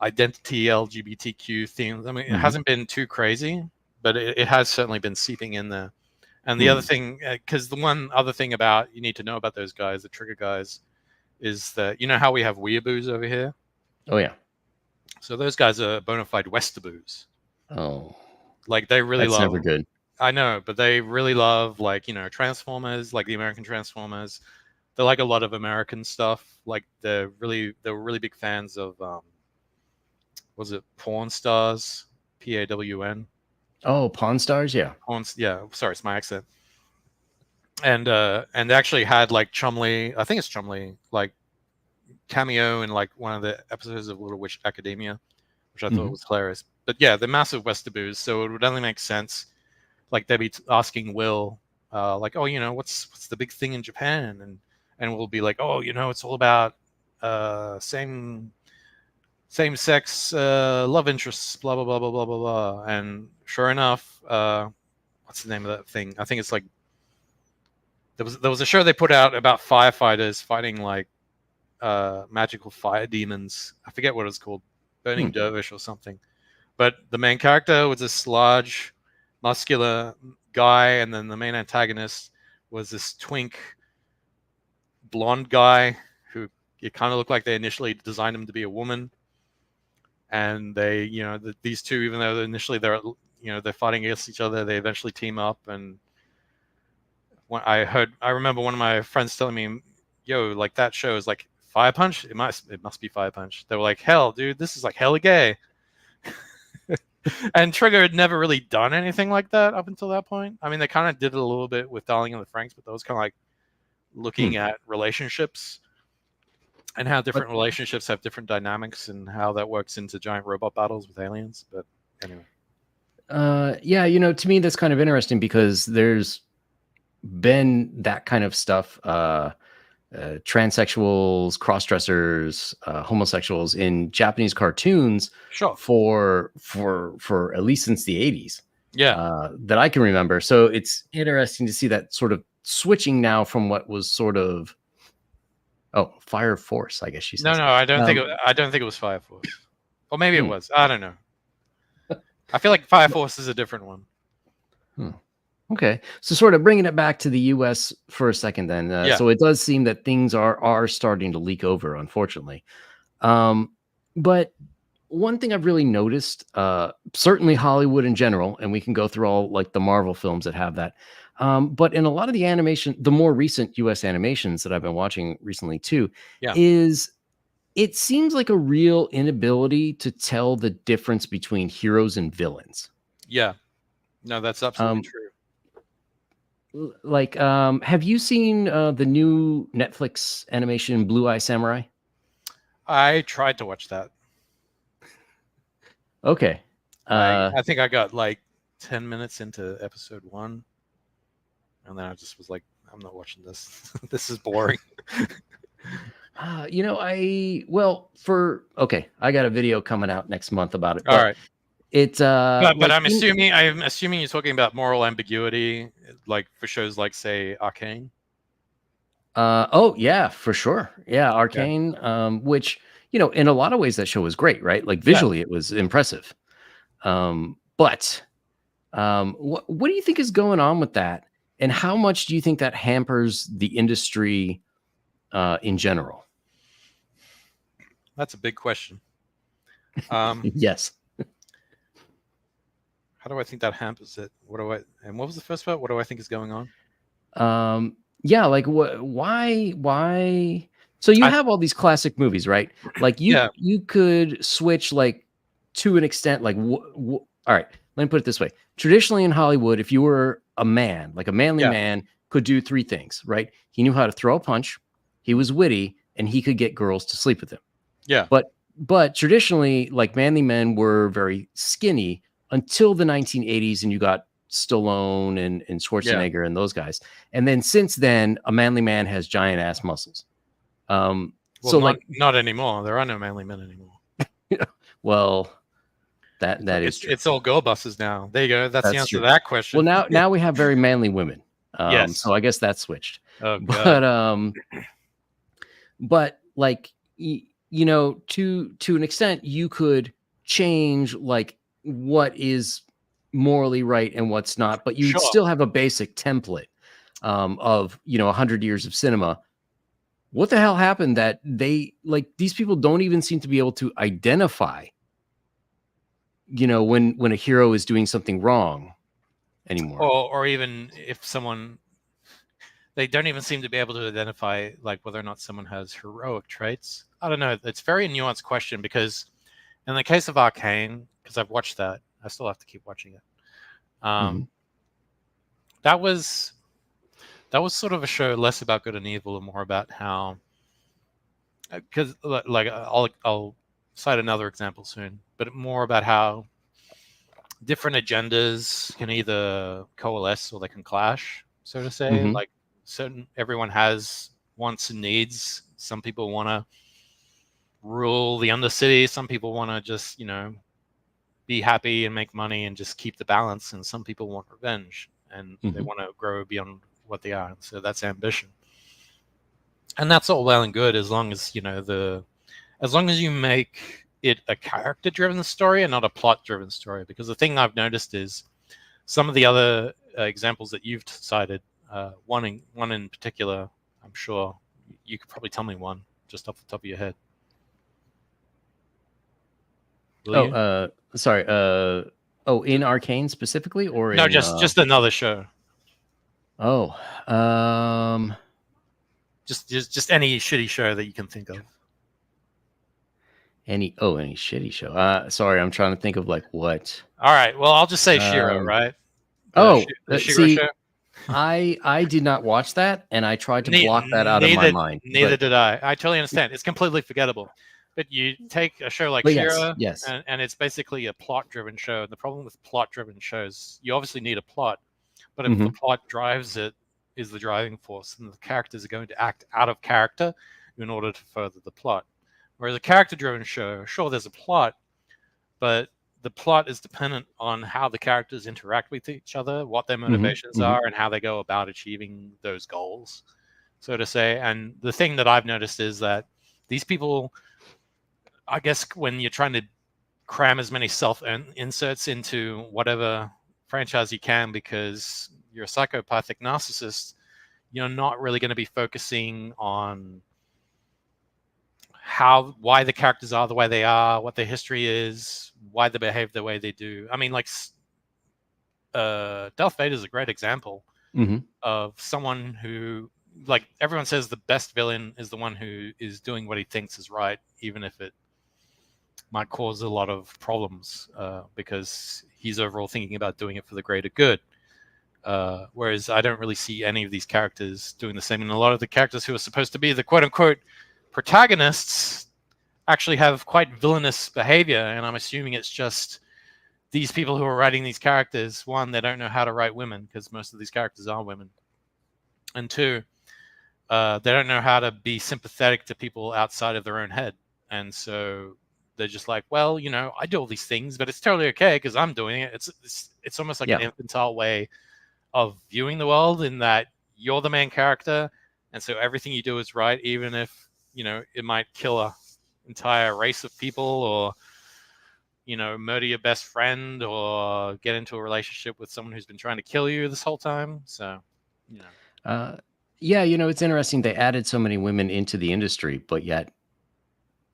identity LGBTQ themes. I mean, it hasn't been too crazy, but it has certainly been seeping in there. And the other thing, because the one other thing about you need to know about those guys, the Trigger guys, is that how we have weeaboos over here. Oh yeah. So those guys are bona fide Westaboos. Oh. Like they really love. That's never good. I know, but they really love Transformers, like the American Transformers. They're like a lot of American stuff. Like they were really big fans of was it Pawn Stars? PAWN. Oh, Pawn Stars, yeah. Sorry, it's my accent. And actually had like Chumley, I think it's Chumley, like cameo in like one of the episodes of Little Witch Academia, which I thought was hilarious. But yeah, they're massive Westaboos, so it would only make sense. Like they'd be asking Will, like, oh, what's the big thing in Japan, and we'll be like, oh, it's all about same-sex love interests, blah blah blah blah blah blah blah. And sure enough, what's the name of that thing? I think it's like there was a show they put out about firefighters fighting like magical fire demons. I forget what it was called, Burning Dervish or something. But the main character was this large, muscular guy, and then the main antagonist was this twink, blonde guy who it kind of looked like they initially designed him to be a woman. And they, these two, even though initially they're fighting against each other, they eventually team up. And when I remember one of my friends telling me, "Yo, like that show is like Fire Punch. It must be Fire Punch." They were like, "Hell, dude, this is like hella gay." And Trigger had never really done anything like that up until that point. I mean, they kind of did it a little bit with Darling in the Franxx, but that was kind of like looking at relationships and how different relationships have different dynamics and how that works into giant robot battles with aliens. But anyway. Yeah, to me, that's kind of interesting because there's been that kind of stuff. Transsexuals, cross-dressers, homosexuals in Japanese cartoons for at least since the 80s. Yeah. That I can remember. So it's interesting to see that sort of switching now from what was sort of Fire Force, I guess she says. No, I don't think it was Fire Force. Or maybe it was. I don't know. I feel like Fire Force is a different one. Okay, so sort of bringing it back to the U.S. for a second, then. So it does seem that things are starting to leak over, unfortunately. But one thing I've really noticed, certainly Hollywood in general, and we can go through all like the Marvel films that have that. But in a lot of the animation, the more recent U.S. animations that I've been watching recently too, it seems like a real inability to tell the difference between heroes and villains. Yeah, no, that's absolutely true. Like, have you seen the new Netflix animation Blue Eye Samurai? I tried to watch that. Okay. I think I got like 10 minutes into episode 1, and then I just was like, I'm not watching this. This is boring. I got a video coming out next month about it. All right. It's but like I'm assuming you're talking about moral ambiguity, like for shows like, say, Arcane. Oh yeah, for sure. Yeah, Arcane. Which in a lot of ways that show was great, right? Like visually, it was impressive. But what do you think is going on with that, and how much do you think that hampers the industry in general? That's a big question. Yes. How do I think that hampers it? And what was the first part? What do I think is going on? Yeah, like why? So you have all these classic movies, right? Like you could switch like to an extent, like all right, let me put it this way. Traditionally in Hollywood, if you were a man, like a manly man could do 3 things, right? He knew how to throw a punch, he was witty, and he could get girls to sleep with him. Yeah. But traditionally, like manly men were very skinny until the 1980s, and you got Stallone and Schwarzenegger and those guys. And then since then, a manly man has giant ass muscles. Well, not anymore. There are no manly men anymore. Well, that is true. It's all girl busters now. There you go. That's the answer to that question. Well, now we have very manly women. Yes. So I guess that switched. Oh, God. But like to an extent, you could change like what is morally right and what's not, but you'd still have a basic template of 100 years of cinema. What the hell happened that these people don't even seem to be able to identify when a hero is doing something wrong anymore, or even if someone, they don't even seem to be able to identify like whether or not someone has heroic traits. I don't know. It's a very nuanced question, because in the case of Arcane, because I've watched that, I still have to keep watching it. That was sort of a show less about good and evil and more about how, because like I'll cite another example soon, but more about how different agendas can either coalesce or they can clash, so to say. Like everyone has wants and needs. Some people want to rule the Undercity. Some people want to just be happy and make money and just keep the balance, and some people want revenge and they want to grow beyond what they are. So that's ambition, and that's all well and good as long as as long as you make it a character-driven story and not a plot-driven story. Because the thing I've noticed is some of the other examples that you've cited, one in particular, I'm sure you could probably tell me one just off the top of your head. Will you? Sorry. In Arcane specifically, or No, in just another show. Oh, just any shitty show that you can think of. any shitty show. Sorry, I'm trying to think of like what. All right. Well, I'll just say Shiro, right? The Shiro see, show. I did not watch that, and I tried to block that out of my mind. Neither did I. I totally understand. It's completely forgettable. But you take a show like Shiro, yes. And it's basically a plot-driven show. And the problem with plot-driven shows, you obviously need a plot, but if the plot drives it, is the driving force, and the characters are going to act out of character in order to further the plot. Whereas a character-driven show, sure, there's a plot, but the plot is dependent on how the characters interact with each other, what their motivations are, and how they go about achieving those goals, so to say. And the thing that I've noticed is that these people, I guess, when you're trying to cram as many self-inserts into whatever franchise you can because you're a psychopathic narcissist, you're not really going to be focusing on why the characters are the way they are, what their history is, why they behave the way they do. I mean, like, Darth Vader is a great example of someone who, like, everyone says the best villain is the one who is doing what he thinks is right, even if it might cause a lot of problems, because he's overall thinking about doing it for the greater good. Whereas I don't really see any of these characters doing the same. And a lot of the characters who are supposed to be the quote-unquote protagonists actually have quite villainous behavior. And I'm assuming it's just these people who are writing these characters, one, they don't know how to write women, because most of these characters are women. And two, they don't know how to be sympathetic to people outside of their own head. And so they're just like, well, I do all these things, but it's totally okay because I'm doing it. It's almost like an infantile way of viewing the world, in that you're the main character, and so everything you do is right, even if it might kill a entire race of people, or murder your best friend, or get into a relationship with someone who's been trying to kill you this whole time. So it's interesting they added so many women into the industry, but yet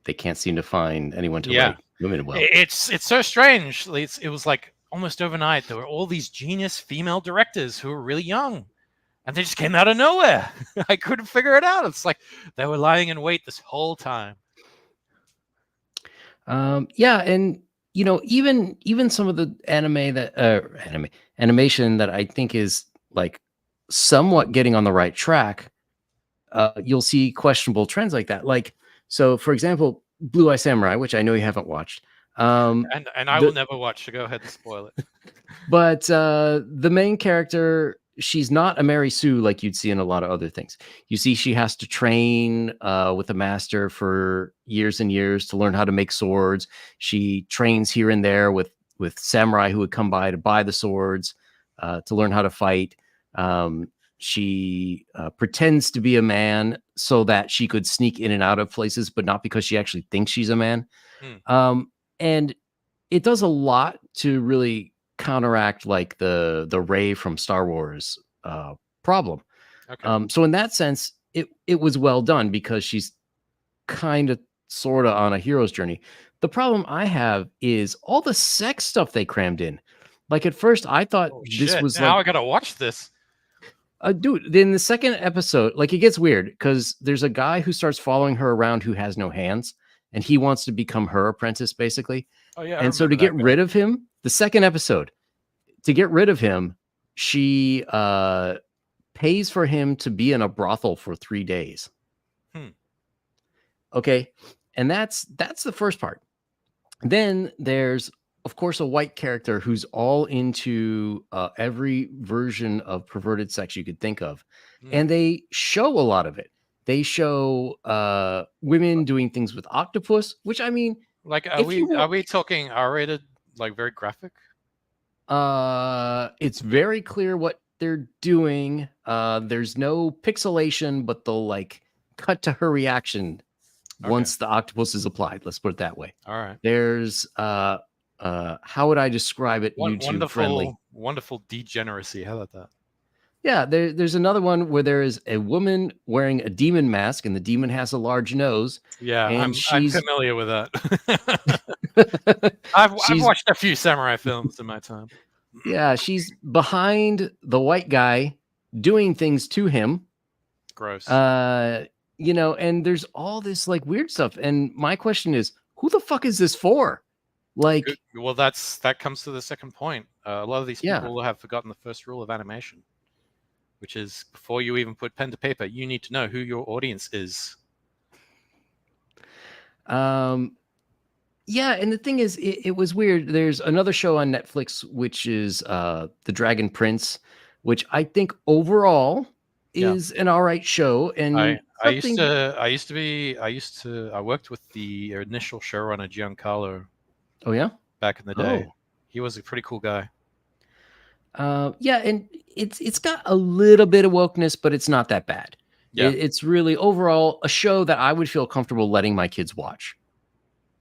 they can't seem to find anyone to write women well. It's so strange. It was like almost overnight there were all these genius female directors who were really young, and they just came out of nowhere. I couldn't figure it out. It's like they were lying in wait this whole time. And even some of the animation that I think is like somewhat getting on the right track, you'll see questionable trends like that. Like, so for example, Blue Eye Samurai, which I know you haven't watched. And I will never watch, so go ahead and spoil it. But the main character, she's not a Mary Sue like you'd see in a lot of other things. You see, she has to train with a master for years and years to learn how to make swords. She trains here and there with samurai who would come by to buy the swords to learn how to fight. She pretends to be a man so that she could sneak in and out of places, but not because she actually thinks she's a man. And it does a lot to really counteract like the Rey from Star Wars problem. Okay. So in that sense, it was well done because she's kind of sort of on a hero's journey. The problem I have is all the sex stuff they crammed in. Like at first I thought this was now I gotta watch this. Dude, in the second episode, like it gets weird because there's a guy who starts following her around who has no hands, and he wants to become her apprentice, basically. Oh yeah. And so to get rid of him, the second episode, to get rid of him, she pays for him to be in a brothel for 3 days. Okay, and that's the first part. Then there's, of course, a white character who's all into every version of perverted sex you could think of. And they show a lot of it. They show women doing things with octopus, which, I mean... Like, are we talking R-rated, like very graphic? It's very clear what they're doing. There's no pixelation, but they'll like cut to her reaction once the octopus is applied. Let's put it that way. All right. There's how would I describe it? YouTube friendly. Wonderful degeneracy. How about that? Yeah, there's another one where there is a woman wearing a demon mask, and the demon has a large nose. Yeah, and I'm familiar with that. I've watched a few samurai films in my time. Yeah, she's behind the white guy doing things to him. Gross. You know, and there's all this like weird stuff. And my question is, who the fuck is this for? Like, well, that comes to the second point. A lot of these people have forgotten the first rule of animation, which is before you even put pen to paper, you need to know who your audience is. Yeah, and the thing is, it was weird. There's another show on Netflix, which is The Dragon Prince, which I think overall is an all right show. And I worked with the initial showrunner Giancarlo. Oh yeah, back in the day. He was a pretty cool guy. Yeah, and it's got a little bit of wokeness, but it's not that bad. Yeah, it's really overall a show that I would feel comfortable letting my kids watch.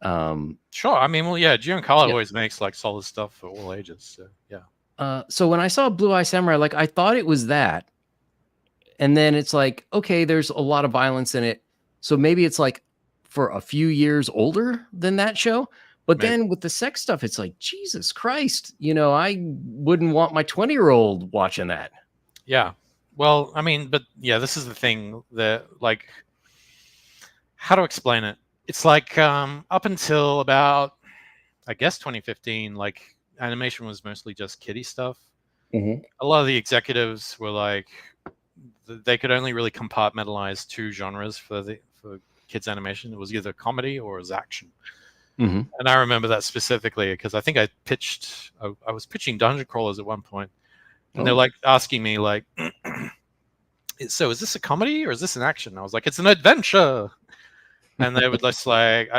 Sure. I mean, well, yeah, Giancarlo always makes like solid stuff for all ages. So, yeah. So when I saw Blue Eye Samurai, like I thought it was that, and then it's like, okay, there's a lot of violence in it, so maybe it's like for a few years older than that show. But then with the sex stuff, it's like, Jesus Christ, you know, I wouldn't want my 20-year-old watching that. Yeah. Well, I mean, but yeah, this is the thing that, like, how to explain it? It's like up until about, I guess, 2015, like animation was mostly just kiddie stuff. Mm-hmm. A lot of the executives were like, they could only really compartmentalize two genres for kids animation. It was either comedy or it was action. Mm-hmm. And I remember that specifically because I think I was pitching dungeon crawlers at one point, and they're like asking me like, so is this a comedy or is this an action? I was like, it's an adventure. And they would just like,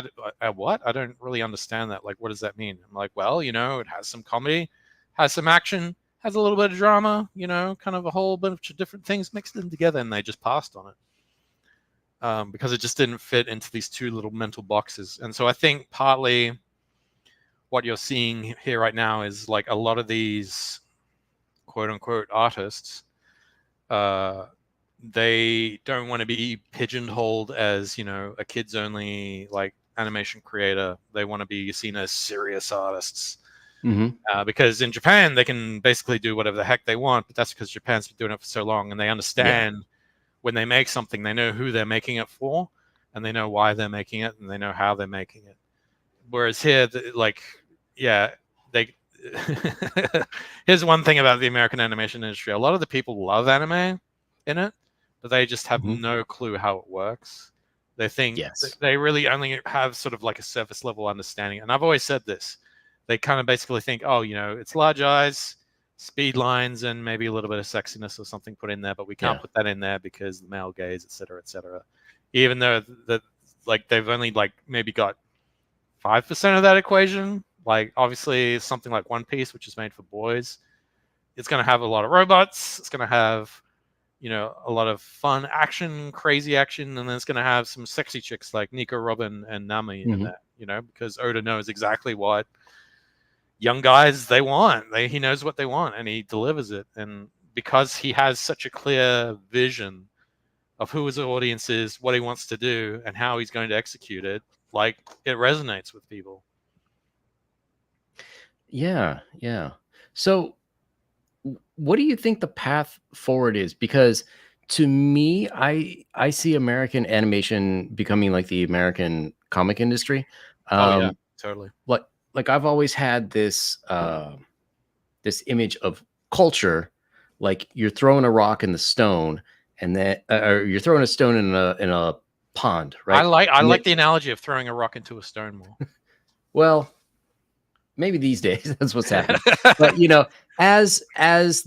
what? I don't really understand that. Like, what does that mean? I'm like, well, you know, it has some comedy, has some action, has a little bit of drama, you know, kind of a whole bunch of different things mixed in together, and they just passed on it. Because it just didn't fit into these two little mental boxes. And so I think partly what you're seeing here right now is like a lot of these quote unquote artists, they don't want to be pigeonholed as, you know, a kids only like animation creator. They want to be seen as serious artists. Mm-hmm. Because in Japan, they can basically do whatever the heck they want, but that's because Japan's been doing it for so long, and they understand when they make something, they know who they're making it for, and they know why they're making it, and they know how they're making it. Whereas here, here's one thing about the American animation industry. A lot of the people love anime in it, but they just have no clue how it works. They think they really only have sort of like a surface level understanding. And I've always said this. They kind of basically think, oh, you know, it's large eyes, speed lines, and maybe a little bit of sexiness or something put in there, but we can't put that in there because the male gaze, et cetera, even though like they've only like maybe got 5% of that equation. Like obviously something like One Piece, which is made for boys, it's going to have a lot of robots, it's going to have, you know, a lot of fun action, crazy action, and then it's going to have some sexy chicks like Nico Robin and Nami in that, you know, because Oda knows exactly what young guys they want. He knows what they want, and he delivers it. And because he has such a clear vision of who his audience is, what he wants to do, and how he's going to execute it, like it resonates with people. Yeah. So what do you think the path forward is? Because to me, I see American animation becoming like the American comic industry. Totally. Like I've always had this this image of culture, like you're throwing a rock in the stone, and then or you're throwing a stone in a pond, right? I like the analogy of throwing a rock into a stone more. Well, maybe these days that's what's happening. But you know, as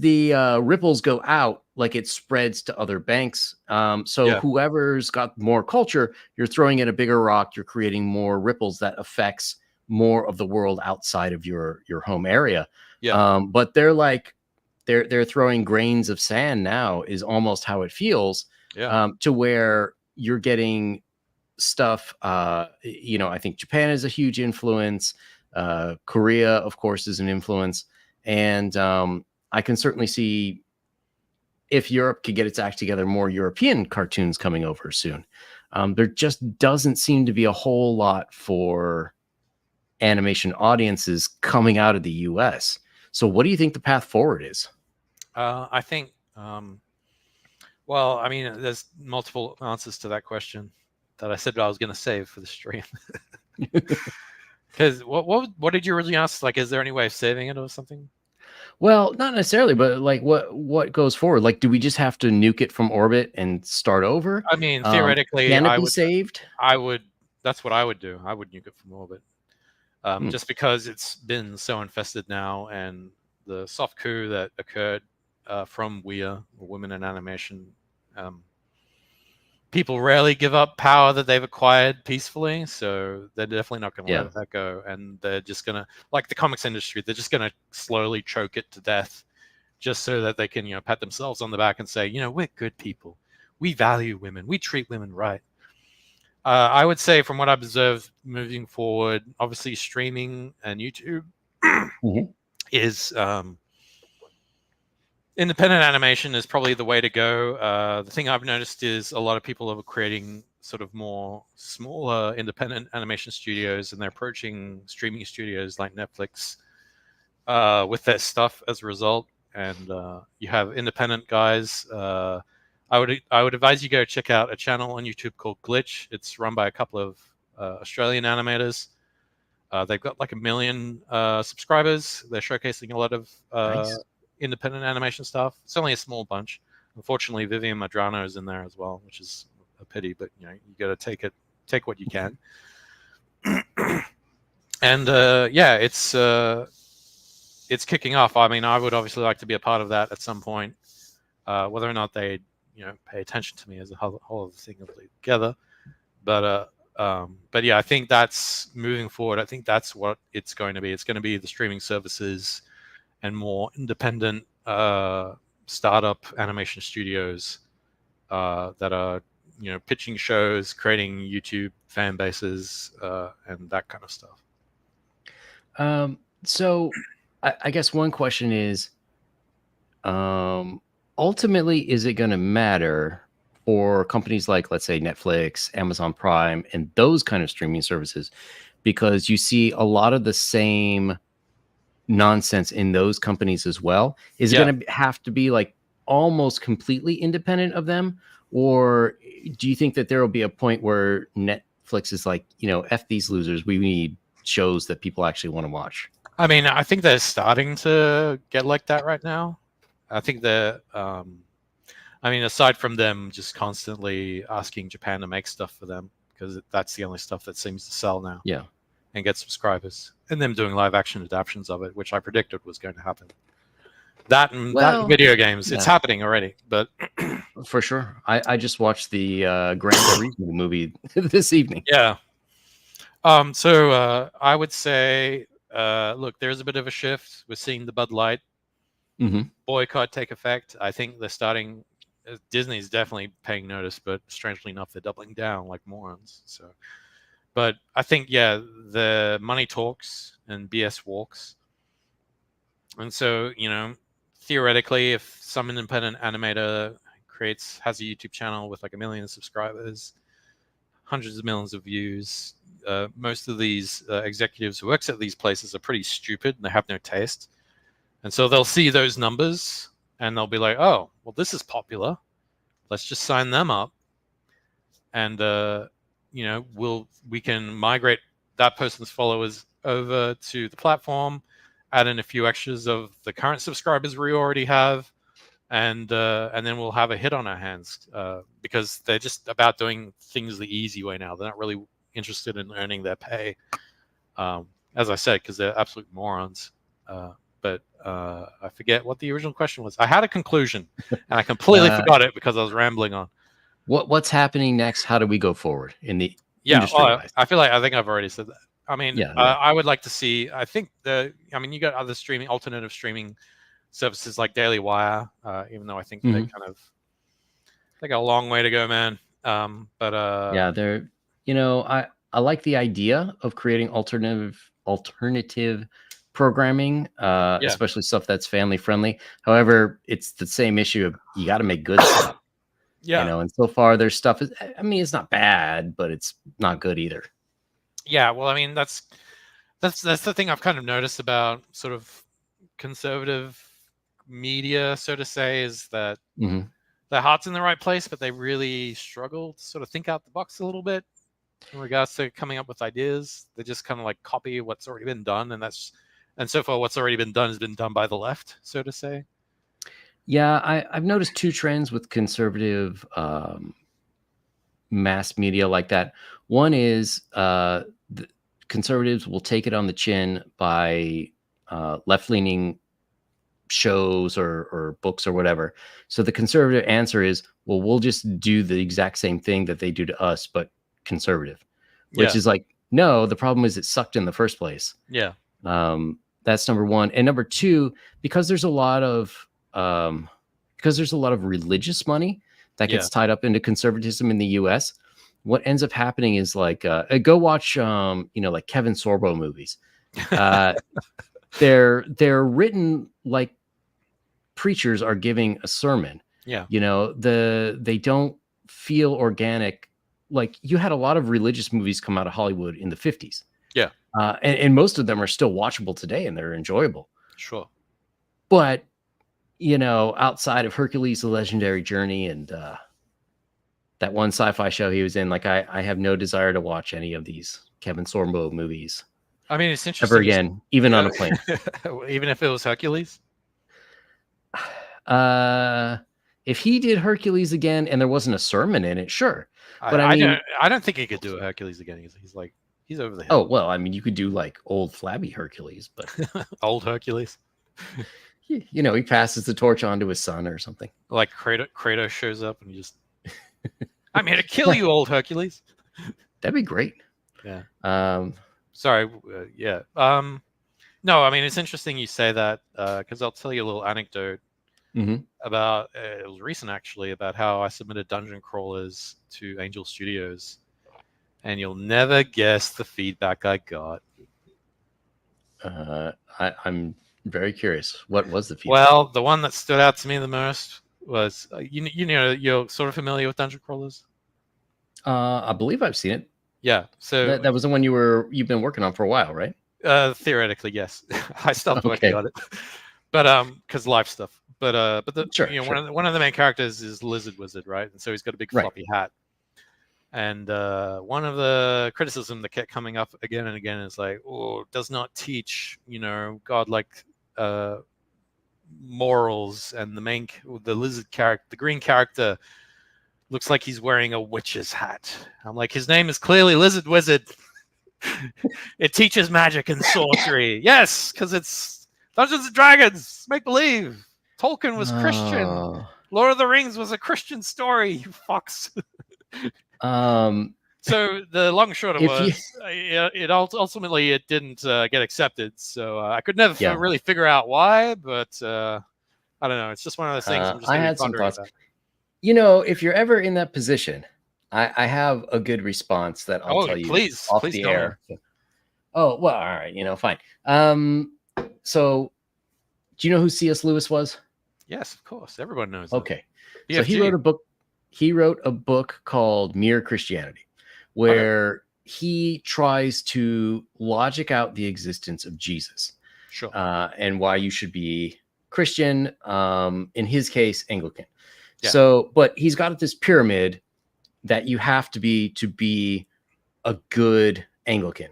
the ripples go out, like it spreads to other banks. So whoever's got more culture, you're throwing in a bigger rock, you're creating more ripples that affects more of the world outside of your home area. But they're like, they're throwing grains of sand now is almost how it feels. Yeah. To where you're getting stuff. I think Japan is a huge influence. Korea, of course, is an influence, and I can certainly see if Europe could get its act together, more European cartoons coming over soon. There just doesn't seem to be a whole lot for animation audiences coming out of the US. So, what do you think the path forward is? I think. Well, I mean, there's multiple answers to that question that I said I was going to save for the stream. Because what did you really ask? Like, is there any way of saving it or something? Well, not necessarily, but like what goes forward? Like, do we just have to nuke it from orbit and start over? I mean, theoretically, Can it be saved? I would. That's what I would do. I would nuke it from orbit, Hmm. just because it's been so infested now, and the soft coup that occurred from WIA, or Women in Animation. People rarely give up power that they've acquired peacefully, so they're definitely not going to Yeah. let that go. And they're just going to, like the comics industry, they're just going to slowly choke it to death, just so that they can, pat themselves on the back and say, we're good people, we value women, we treat women right. I would say, from what I've observed moving forward, obviously streaming and YouTube Mhm. is independent animation is probably the way to go. The thing I've noticed is a lot of people are creating sort of more smaller independent animation studios, and they're approaching streaming studios like Netflix with their stuff as a result. And you have independent guys. I would advise you go check out a channel on YouTube called Glitch. It's run by a couple of Australian animators. They've got like 1 million subscribers. They're showcasing a lot of Nice. independent animation stuff. It's only a small bunch. Unfortunately, Vivian Madrano is in there as well, which is a pity. But you got to take what you can. And it's kicking off. I mean, I would obviously like to be a part of that at some point. Whether or not they pay attention to me as a whole other thing altogether. But yeah, I think that's moving forward. I think that's what it's going to be. It's going to be the streaming services and more independent startup animation studios that are pitching shows, creating YouTube fan bases, and that kind of stuff. So I guess one question is, ultimately, is it going to matter for companies like, let's say, Netflix, Amazon Prime, and those kind of streaming services? Because you see a lot of the same nonsense in those companies as well. Is it going to have to be like almost completely independent of them? Or do you think that there will be a point where Netflix is like, F these losers, we need shows that people actually want to watch? I mean, I think they're starting to get like that right now. I think they're, aside from them just constantly asking Japan to make stuff for them, because that's the only stuff that seems to sell now. Yeah. And get subscribers, and them doing live action adaptations of it, which I predicted was going to happen. That video games, it's happening already. But for sure, I just watched the Gran Turismo movie this evening. Yeah. So I would say, look, there's a bit of a shift. We're seeing the Bud Light boycott take effect. I think they're starting. Disney's definitely paying notice, but strangely enough, they're doubling down like morons. So. But I think, the money talks and BS walks. And so, theoretically, if some independent animator has a YouTube channel with like 1 million subscribers, hundreds of millions of views, most of these executives who works at these places are pretty stupid and they have no taste. And so they'll see those numbers and they'll be like, oh, well, this is popular. Let's just sign them up. And, we can migrate that person's followers over to the platform, add in a few extras of the current subscribers we already have, and then we'll have a hit on our hands, because they're just about doing things the easy way now. They're not really interested in earning their pay, as I said, because they're absolute morons. But I forget what the original question was. I had a conclusion, and I completely forgot it because I was rambling on. What's happening next? How do we go forward in the industry? I think I've already said that. I mean, I would like to see. I think you got other alternative streaming services like Daily Wire, even though I think Mhm. they got a long way to go, man. Yeah, they're I like the idea of creating alternative programming, Yeah, especially stuff that's family friendly. However, it's the same issue of you got to make good stuff, yeah, and so far their stuff is, I mean, it's not bad, but it's not good either. yeah. Well, I mean, that's the thing I've kind of noticed about sort of conservative media, so to say, is that Mhm. their heart's in the right place, but they really struggle to sort of think out the box a little bit in regards to coming up with ideas. They just kind of like copy what's already been done, and so far what's already been done has been done by the left, so to say. Yeah, I've noticed two trends with conservative mass media like that. One is the conservatives will take it on the chin by left leaning shows or books or whatever. So the conservative answer is, well, we'll just do the exact same thing that they do to us, but conservative, which Yeah, is like, no, the problem is it sucked in the first place. yeah, That's number one. And number two, because there's a lot of religious money that yeah. gets tied up into conservatism in the US, what ends up happening is like go watch like Kevin Sorbo movies. Uh, they're written like preachers are giving a sermon. Yeah, They don't feel organic. Like, you had a lot of religious movies come out of Hollywood in the 50s. yeah, And most of them are still watchable today and they're enjoyable. sure. But, outside of Hercules, the Legendary Journey, and that one sci-fi show he was in, like, I have no desire to watch any of these Kevin Sorbo movies I mean, it's ever interesting. again, even on a plane. Even if it was Hercules. If he did Hercules again and there wasn't a sermon in it, sure. But I I mean, don't think he could do a Hercules again. He's over the oh, hill. well, I mean, you could do like old flabby Hercules, but Old Hercules. he passes the torch on to his son or something. Like Kratos shows up and just, I'm here to kill you, old Hercules. That'd be great. Yeah. Um, Sorry. Yeah. No, I mean, it's interesting you say that because I'll tell you a little anecdote mhm. about, it was recent actually, about how I submitted dungeon crawlers to Angel Studios, and you'll never guess the feedback I got. I'm very curious. What was the feedback? Well, the one that stood out to me the most was, you're sort of familiar with dungeon crawlers. I believe I've seen it. Yeah. So That was the one you've been working on for a while, right? theoretically, yes. I stopped working Okay. on it, but because life stuff. But Sure, one of the main characters is Lizard Wizard, right? And so he's got a big Right. floppy hat. And one of the criticism that kept coming up again and again is like, oh, does not teach, godlike morals, and the lizard character, the green character, looks like he's wearing a witch's hat. I'm like, his name is clearly Lizard Wizard. It teaches magic and sorcery. Yes, because it's Dungeons and Dragons, make believe. Tolkien was Christian. Lord of the Rings was a Christian story. You fucks. So the long and short of it was, ultimately it didn't get accepted. So I could never really figure out why, but I don't know. It's just one of those things. I'm just I had some thoughts. about. If you're ever in that position, I have a good response that I'll tell you off the air. So, oh, well, all right, fine. So do you know who C.S. Lewis was? Yes, of course. Everyone knows. Okay. So he wrote a book. He wrote a book called Mere Christianity, where he tries to logic out the existence of Jesus. Sure. And why you should be Christian, in his case, Anglican. Yeah. So, but he's got this pyramid that you have to be a good Anglican.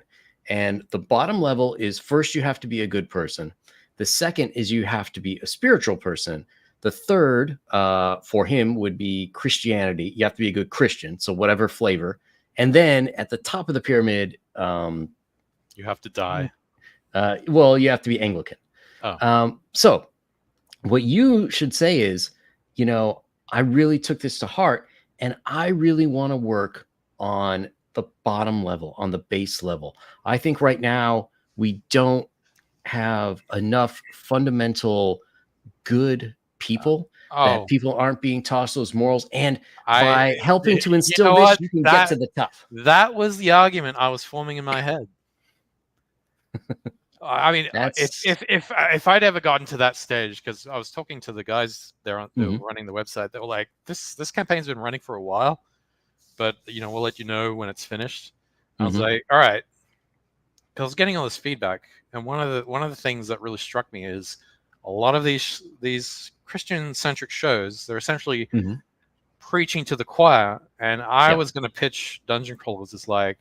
And the bottom level is, first you have to be a good person. The second is you have to be a spiritual person. The third for him would be Christianity. You have to be a good Christian, so whatever flavor. And then at the top of the pyramid, you have to die. Well, you have to be Anglican. Oh. So what you should say is, I really took this to heart, and I really want to work on the bottom level, on the base level. I think right now we don't have enough fundamental good people, that Oh, people aren't being tossed those morals, and I. by helping to You instill know this, what? you can get to the tough. That was the argument I was forming in my head. I mean, That's if I'd ever gotten to that stage, because I was talking to the guys there that were Mhm. running the website, they were like, "This campaign's been running for a while, but we'll let you know when it's finished." I was Mhm. like, "All right," 'cause I was getting all this feedback, and one of the things that really struck me is a lot of these Christian centric shows, they're essentially Mhm. preaching to the choir, and I Yep. was going to pitch Dungeon Crawlers as like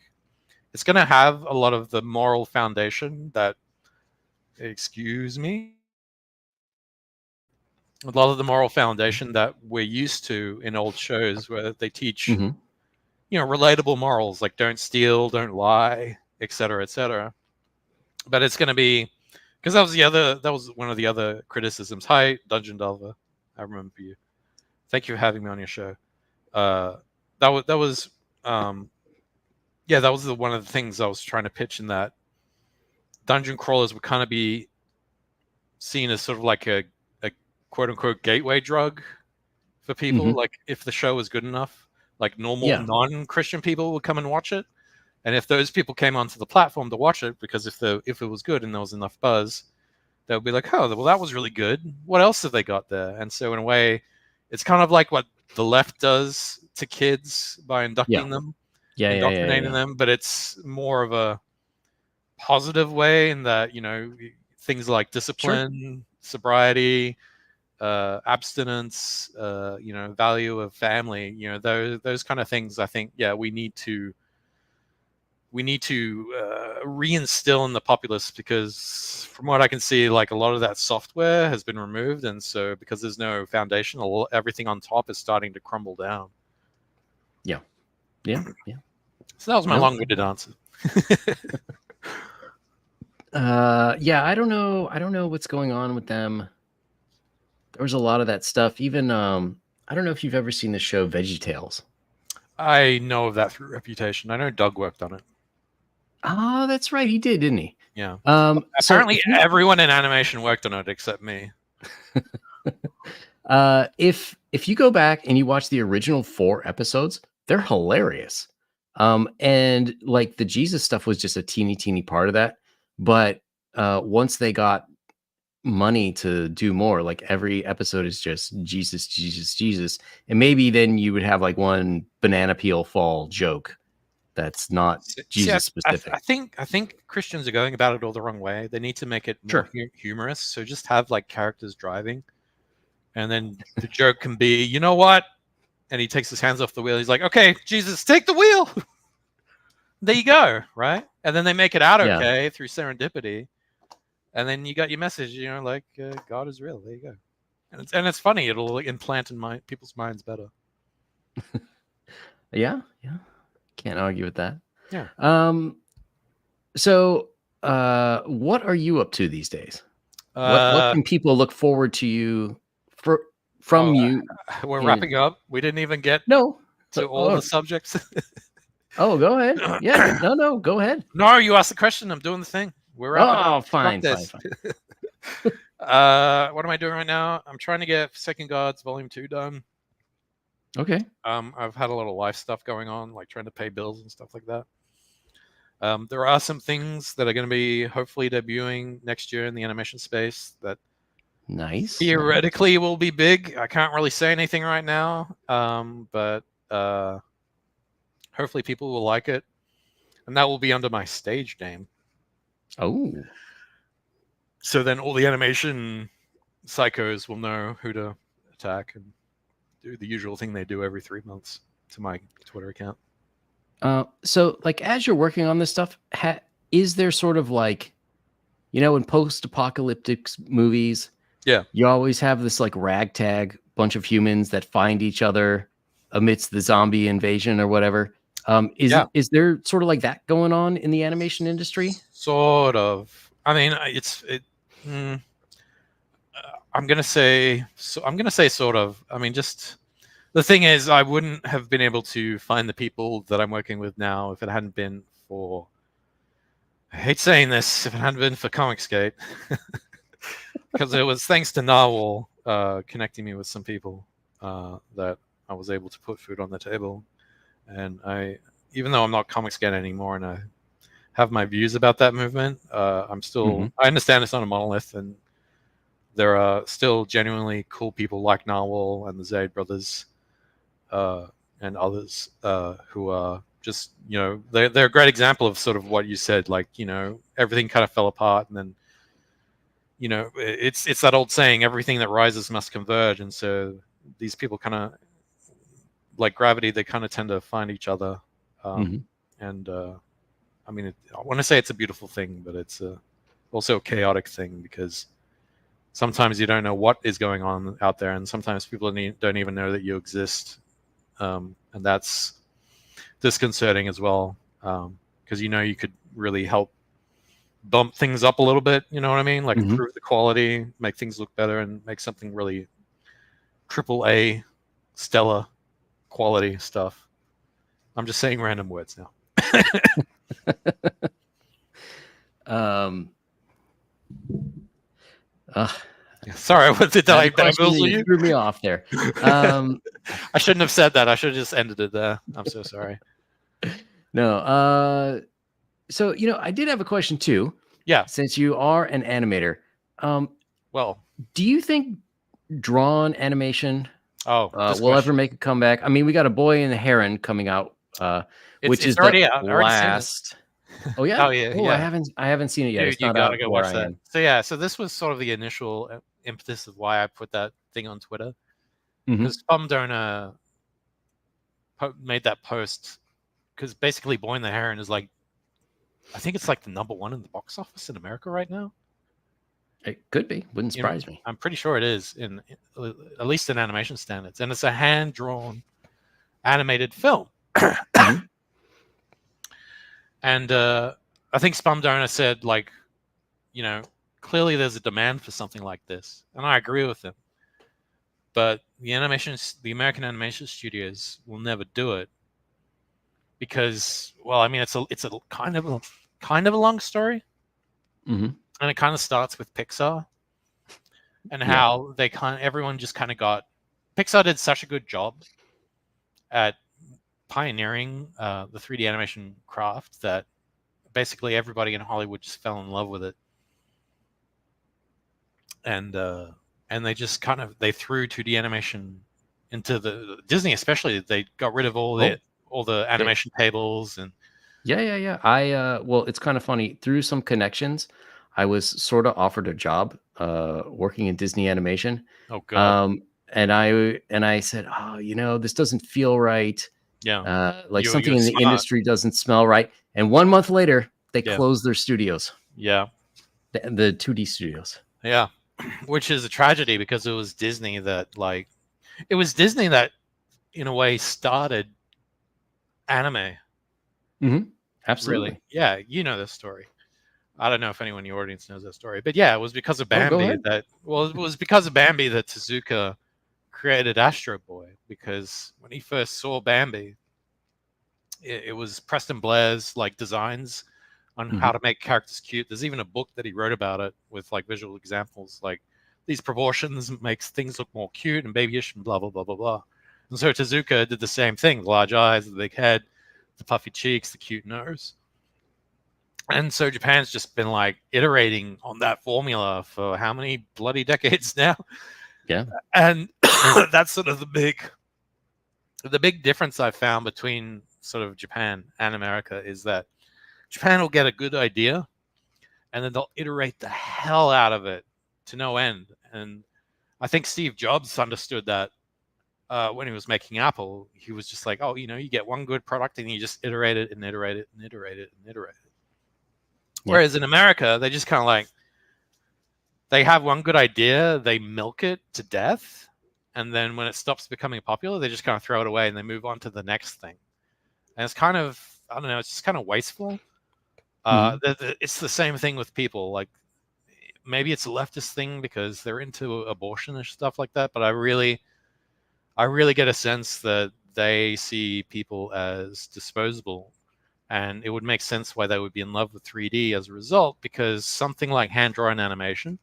it's going to have a lot of the moral foundation that, excuse me, a lot of the moral foundation that we're used to in old shows where they teach, Mhm. relatable morals like don't steal, don't lie, etc., etc. But it's going to be because that was one of the other criticisms. Hi, Dungeon Delver, I remember you. Thank you for having me on your show. Uh, that was yeah, that was one of the things I was trying to pitch in that dungeon crawlers would kind of be seen as sort of like a quote unquote gateway drug for people. Mhm. Like if the show was good enough, like normal Yeah. non-Christian people would come and watch it. And if those people came onto the platform to watch it, because if it was good and there was enough buzz, they would be like, oh, well, that was really good. What else have they got there? And so in a way, it's kind of like what the left does to kids by Yeah. Yeah, yeah, yeah, indoctrinating yeah. them, but it's more of a positive way in that things like Sure. discipline, sobriety, abstinence, value of family, those kind of things. I think we need to reinstill in the populace, because from what I can see, like a lot of that software has been removed, and so because there's no foundation, everything on top is starting to crumble down. Yeah. Yeah. Yeah. So that was my No. long-winded answer. Yeah, I don't know what's going on with them. There was a lot of that stuff. Even I don't know if you've ever seen the show VeggieTales. I know of that through reputation. I know Doug worked on it. Oh, that's right. He did, didn't he? Yeah. So Apparently, everyone in animation worked on it except me. if you go back and you watch the original 4 episodes, they're hilarious. And like the Jesus stuff was just a teeny part of that. But once they got money to do more, like every episode is just Jesus, Jesus, Jesus. And maybe then you would have like one banana peel fall joke that's not See, Jesus specific. I think Christians are going about it all the wrong way. They need to make it more Sure. humorous. So just have like characters driving, and then the joke can be, you know what? And he takes his hands off the wheel. He's like, okay, Jesus, take the wheel. There you go, right? And then they make it out Yeah. okay through serendipity, and then you got your message. Like God is real. There you go. And it's funny. It'll implant in people's minds better. Yeah. Yeah. Can't argue with that. Yeah. So what are you up to these days? What Uh, can people look forward to you for oh, from you we're in wrapping up. We didn't even get no. to all Oh, the subjects. oh, go ahead. Yeah, no, go ahead. No, you asked the question. I'm doing the thing. We're wrapping up. Oh, Fuck fine, fine, this. fine. What am I doing right now? I'm trying to get Second Gods Volume 2 done. Okay. I've had a lot of life stuff going on, like trying to pay bills and stuff like that. There are some things that are going to be hopefully debuting next year in the animation space that Nice. theoretically will be big. I can't really say anything right now, but hopefully people will like it. And that will be under my stage name. Oh. So then all the animation psychos will know who to attack and do the usual thing they do every 3 months to my Twitter account. So like as you're working on this stuff, is there sort of like, in post-apocalyptic movies, Yeah. you always have this like ragtag bunch of humans that find each other amidst the zombie invasion or whatever. Yeah. Is there sort of like that going on in the animation industry? Sort of. I mean, I'm gonna say sort of. I mean, just the thing is, I wouldn't have been able to find the people that I'm working with now if it hadn't been for. I hate saying this, if it hadn't been for Comicsgate. because it was thanks to Narwhal connecting me with some people that I was able to put food on the table. And even though I'm not comics again anymore, and I have my views about that movement, I'm still. I understand it's not a monolith, and there are still genuinely cool people like Narwhal and the Zaid brothers and others who are just, they're a great example of sort of what you said. Like, everything kind of fell apart, and then, it's that old saying, everything that rises must converge. And so these people kind of, like gravity, they kind of tend to find each other. And I mean, I want to say it's a beautiful thing, but it's also a chaotic thing, because sometimes you don't know what is going on out there, and sometimes people don't even know that you exist, and that's disconcerting as well, because you could really help bump things up a little bit. You know what I mean? Like improve the quality, make things look better, and make something really AAA, stellar quality stuff. I'm just saying random words now. Sorry, did I bamboozle you? Threw me off there. I shouldn't have said that. I should have just ended it there. I'm so sorry. No. So, I did have a question too. Yeah. Since you are an animator, well, do you think drawn animation will ever make a comeback? I mean, we got A Boy and the Heron coming out, which is already the out. last. Oh yeah. Oh yeah. Oh, yeah. I haven't seen it yet. Dude, it's not you gotta out go where watch I that. am. So yeah, so this was sort of the initial impetus of why I put that thing on Twitter, because Bumdona made that post, because basically Boy and the Heron is like, I think it's like the #1 in the box office in America right now. It could be. Wouldn't surprise me. I'm pretty sure it is, in at least in animation standards, and it's a hand-drawn animated film. And I think Spumdona said, like, clearly there's a demand for something like this, and I agree with him. But the American animation studios will never do it, because, well, I mean, it's a kind of a long story, and it kind of starts with Pixar, and how everyone just kind of got. Pixar did such a good job at pioneering the 3D animation craft that basically everybody in Hollywood just fell in love with it, and they just they threw 2D animation into the Disney, especially. They got rid of all the animation tables and yeah. Well, it's kind of funny. Through some connections, I was sort of offered a job working in Disney animation. Oh god. And I said, oh, this doesn't feel right. Yeah. Like something in the industry doesn't smell right. And 1 month later, they closed their studios. Yeah. The 2D studios. Yeah. Which is a tragedy, because it was Disney that, in a way, started anime. Absolutely. Really. Yeah, you know this story. I don't know if anyone in your audience knows that story, but yeah, it was because of Bambi it was because of Bambi that Tezuka created Astro Boy, because when he first saw Bambi, it was Preston Blair's designs on how to make characters cute. There's even a book that he wrote about it with visual examples, like these proportions makes things look more cute and babyish and blah blah blah blah blah. And so Tezuka did the same thing: the large eyes, the big head, the puffy cheeks, the cute nose. And so Japan's just been iterating on that formula for how many bloody decades now? Yeah. And that's sort of the big difference I've found between sort of Japan and America, is that Japan will get a good idea and then they'll iterate the hell out of it to no end. And I think Steve Jobs understood that when he was making Apple. He was just like, oh, you get one good product and you just iterate it and iterate it and iterate it and iterate it. Whereas in America, they just kind of they have one good idea, they milk it to death, and then when it stops becoming popular, they just kind of throw it away and they move on to the next thing. And it's kind of, I don't know, it's just kind of wasteful. It's the same thing with people. Maybe it's a leftist thing because they're into abortion and stuff like that, but I really get a sense that they see people as disposable. And it would make sense why they would be in love with 3D as a result, because something like hand-drawn animation,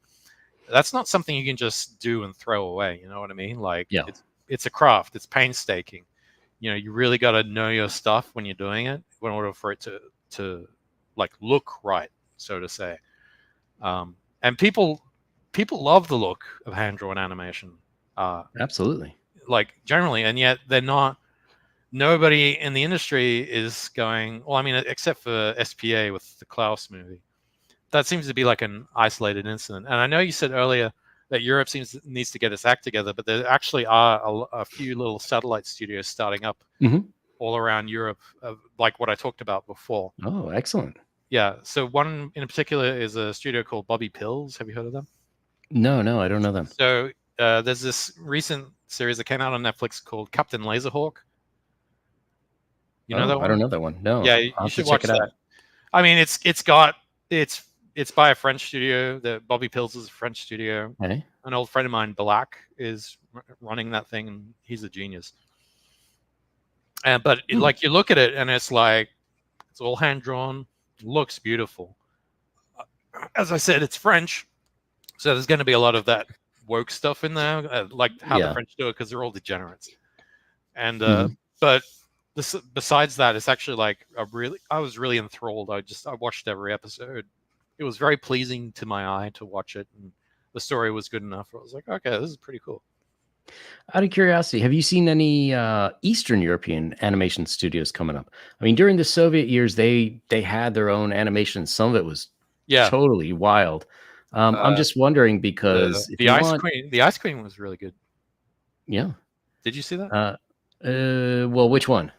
that's not something you can just do and throw away. You know what I mean? Like Yeah. it's a craft. It's painstaking. You know, you really got to know your stuff when you're doing it in order for it to like look right, so to say. And people love the look of hand drawn animation, Absolutely. like generally, and yet they're not. Nobody in the industry is going. Well, I mean, except for SPA with the Klaus movie. That seems to be like an isolated incident. And I know you said earlier that Europe needs to get its act together, but there actually are a few little satellite studios starting up all around Europe, like what I talked about before. Oh, excellent. Yeah. So one in particular is a studio called Bobby Pills. Have you heard of them? No, I don't know them. So there's this recent series that came out on Netflix called Captain Laserhawk. You know that I one? don't know that one. No, Yeah, I'll you have to should check watch it out. that. I mean, it's by a French studio. The Bobby Pills is a French studio. Okay. An old friend of mine, Balak, is running that thing, and he's a genius. But like you look at it, and it's like it's all hand drawn, looks beautiful. As I said, it's French, so there's going to be a lot of that woke stuff in there, like how the French do it, because they're all degenerates. And but besides that, it's actually like I was really enthralled. I watched every episode. It was very pleasing to my eye to watch it, and the story was good enough. I was like, okay, this is pretty cool. Out of curiosity, have you seen any Eastern European animation studios coming up? I mean, during the Soviet years, they had their own animation. Some of it was totally wild. I'm just wondering because if the you Ice want, Queen, the Ice Queen was really good. Yeah. Did you see that? Well, which one?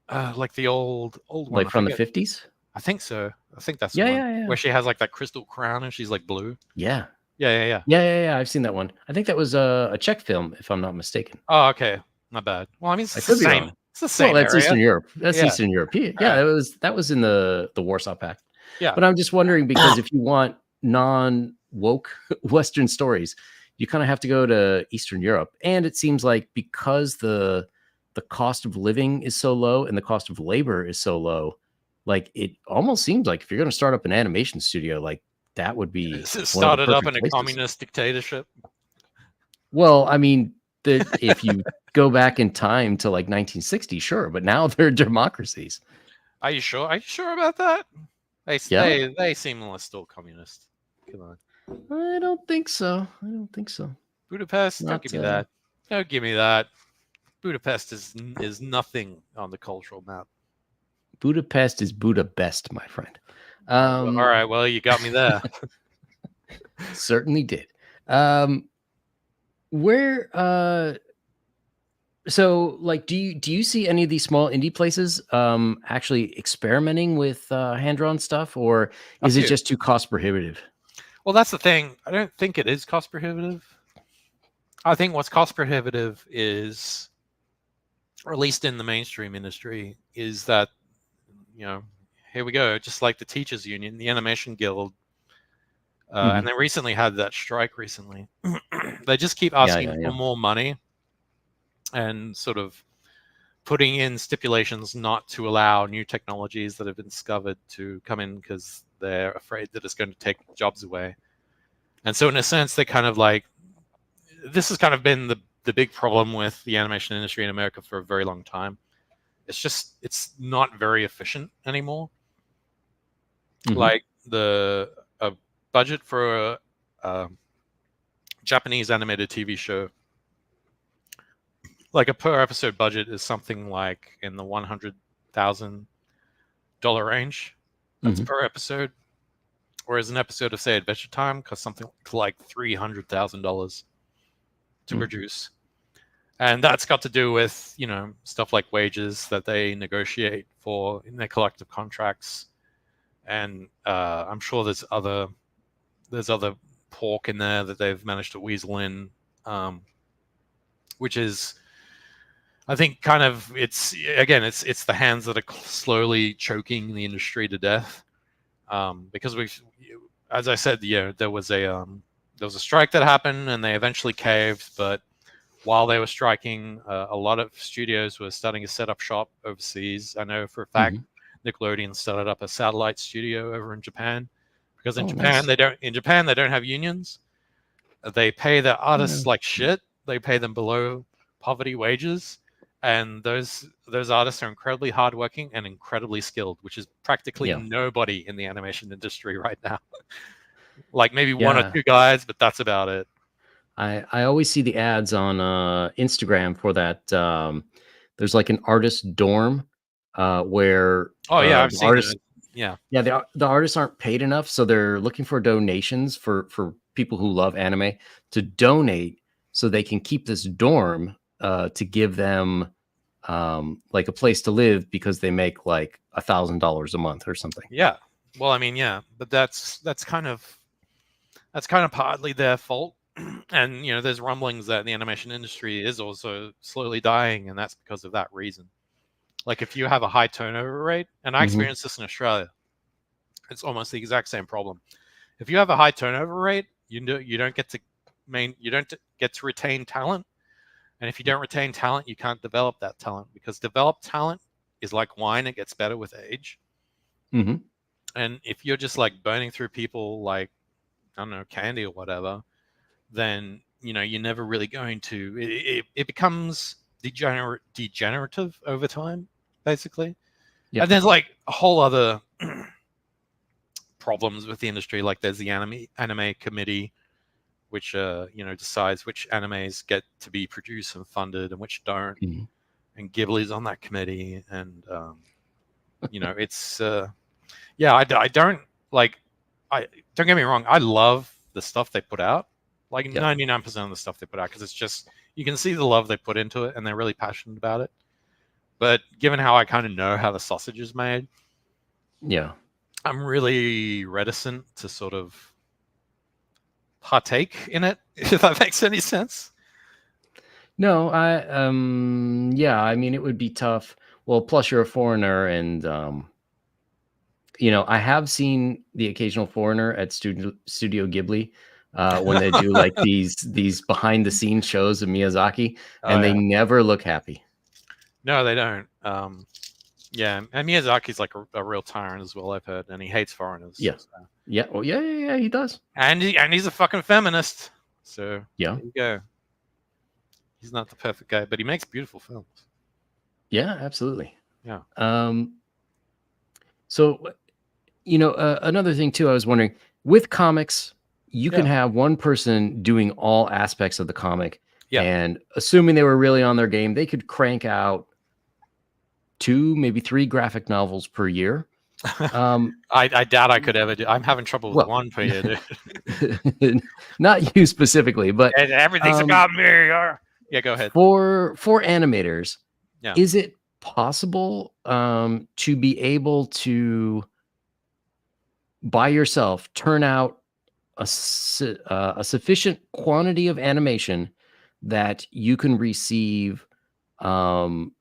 Like the old one, Like from the 50s? I think so. I think that's Yeah, the one yeah. where she has like that crystal crown and she's like blue. Yeah. Yeah. I've seen that one. I think that was a Czech film, if I'm not mistaken. Oh, okay. Not bad. Well, I mean, it's I the could be same. wrong. It's the same. Well, that's area. Eastern Europe. That's Yeah. Eastern Europe. Yeah, that was in the Warsaw Pact. Yeah. But I'm just wondering because if you want non-woke Western stories, you kind of have to go to Eastern Europe. And it seems like because the cost of living is so low and the cost of labor is so low, like it almost seems like if you're going to start up an animation studio, like that would be started up in a communist dictatorship. Well, I mean, if you go back in time to like 1960, sure, but now they're democracies. Are you sure? Are you sure about that? They seem like still communist. Come on. I don't think so. Budapest, don't give me that. Don't give me that. Budapest is nothing on the cultural map. Budapest is Budapest, my friend. All right, well, you got me there. Certainly did. So like do you see any of these small indie places actually experimenting with hand-drawn stuff, or is it just too cost prohibitive? Well, that's the thing. I don't think it is cost prohibitive. I think what's cost prohibitive is, or at least in the mainstream industry, is that, you know, here we go, just like the teachers union, the animation guild, and they recently had that strike recently. They just keep asking for more money and sort of putting in stipulations not to allow new technologies that have been discovered to come in because they're afraid that it's going to take jobs away. And so in a sense, they kind of like, this has kind of been the big problem with the animation industry in America for a very long time. It's not very efficient anymore. Like a budget for a Japanese animated TV show, like a per episode budget is something like in the $100,000 range. That's per episode. Whereas an episode of, say, Adventure Time costs something like $300,000 to produce. And that's got to do with, you know, stuff like wages that they negotiate for in their collective contracts. And I'm sure there's other pork in there that they've managed to weasel in, which is, I think, kind of, it's the hands that are slowly choking the industry to death. Because as I said, there was a strike that happened, and they eventually caved. But while they were striking, a lot of studios were starting to set up shop overseas. I know for a fact Nickelodeon started up a satellite studio over in Japan, because in Japan they don't have unions. They pay their artists Yeah. like shit. They pay them below poverty wages, and those artists are incredibly hardworking and incredibly skilled, which is practically Yeah. nobody in the animation industry right now. Like maybe one or Yeah. two guys, but that's about it. I always see the ads on Instagram for that. There's like an artist dorm where Oh yeah, I've the seen artists, those. Yeah, yeah, the artists aren't paid enough, so they're looking for donations for people who love anime to donate so they can keep this dorm to give them like a place to live because they make like $1,000 a month or something. yeah. Well, I mean, yeah, but that's kind of partly their fault. And there's rumblings that the animation industry is also slowly dying, and that's because of that reason. Like if you have a high turnover rate, and I Hmm. experienced this in Australia, it's almost the exact same problem. If you have a high turnover rate, you don't get to retain talent, and if you don't retain talent, you can't develop that talent, because developed talent is like wine; it gets better with age. Hmm. And if you're just like burning through people like, I don't know, candy or whatever, then you're never really going to. It becomes degenerative over time, basically. Yeah. And there's like a whole other problems with the industry. Like there's the anime committee, which decides which animes get to be produced and funded and which don't. Mhm. And Ghibli's on that committee, and it's yeah. I don't like. I don't get me wrong. I love the stuff they put out. Like Yeah. 99% of the stuff they put out, because it's just, you can see the love they put into it, and they're really passionate about it. But given how I kind of know how the sausage is made, Yeah. I'm really reticent to sort of partake in it, if that makes any sense. No, yeah, I mean it would be tough. Well, plus you're a foreigner and I have seen the occasional foreigner at Studio Ghibli when they do like these behind the scenes shows of Miyazaki Oh and they yeah, never look happy. no, they don't. Yeah, and Miyazaki's like a real tyrant as well, I've heard, and he hates foreigners. Yeah. So. Yeah. Well, yeah, he does. And he's a fucking feminist. So Yeah. there you go. He's not the perfect guy, but he makes beautiful films. Yeah, absolutely. Yeah. Um so another thing too, I was wondering with comics, you can Yeah. have one person doing all aspects of the comic, Yeah. and assuming they were really on their game, they could crank out 2, maybe 3 graphic novels per year. I doubt I could ever do. I'm having trouble with Well, one for you, dude. not you specifically, but And everything's um, about me. Yeah, go ahead. for animators, Yeah. is it possible to be able to by yourself turn out a sufficient quantity of animation that you can receive um,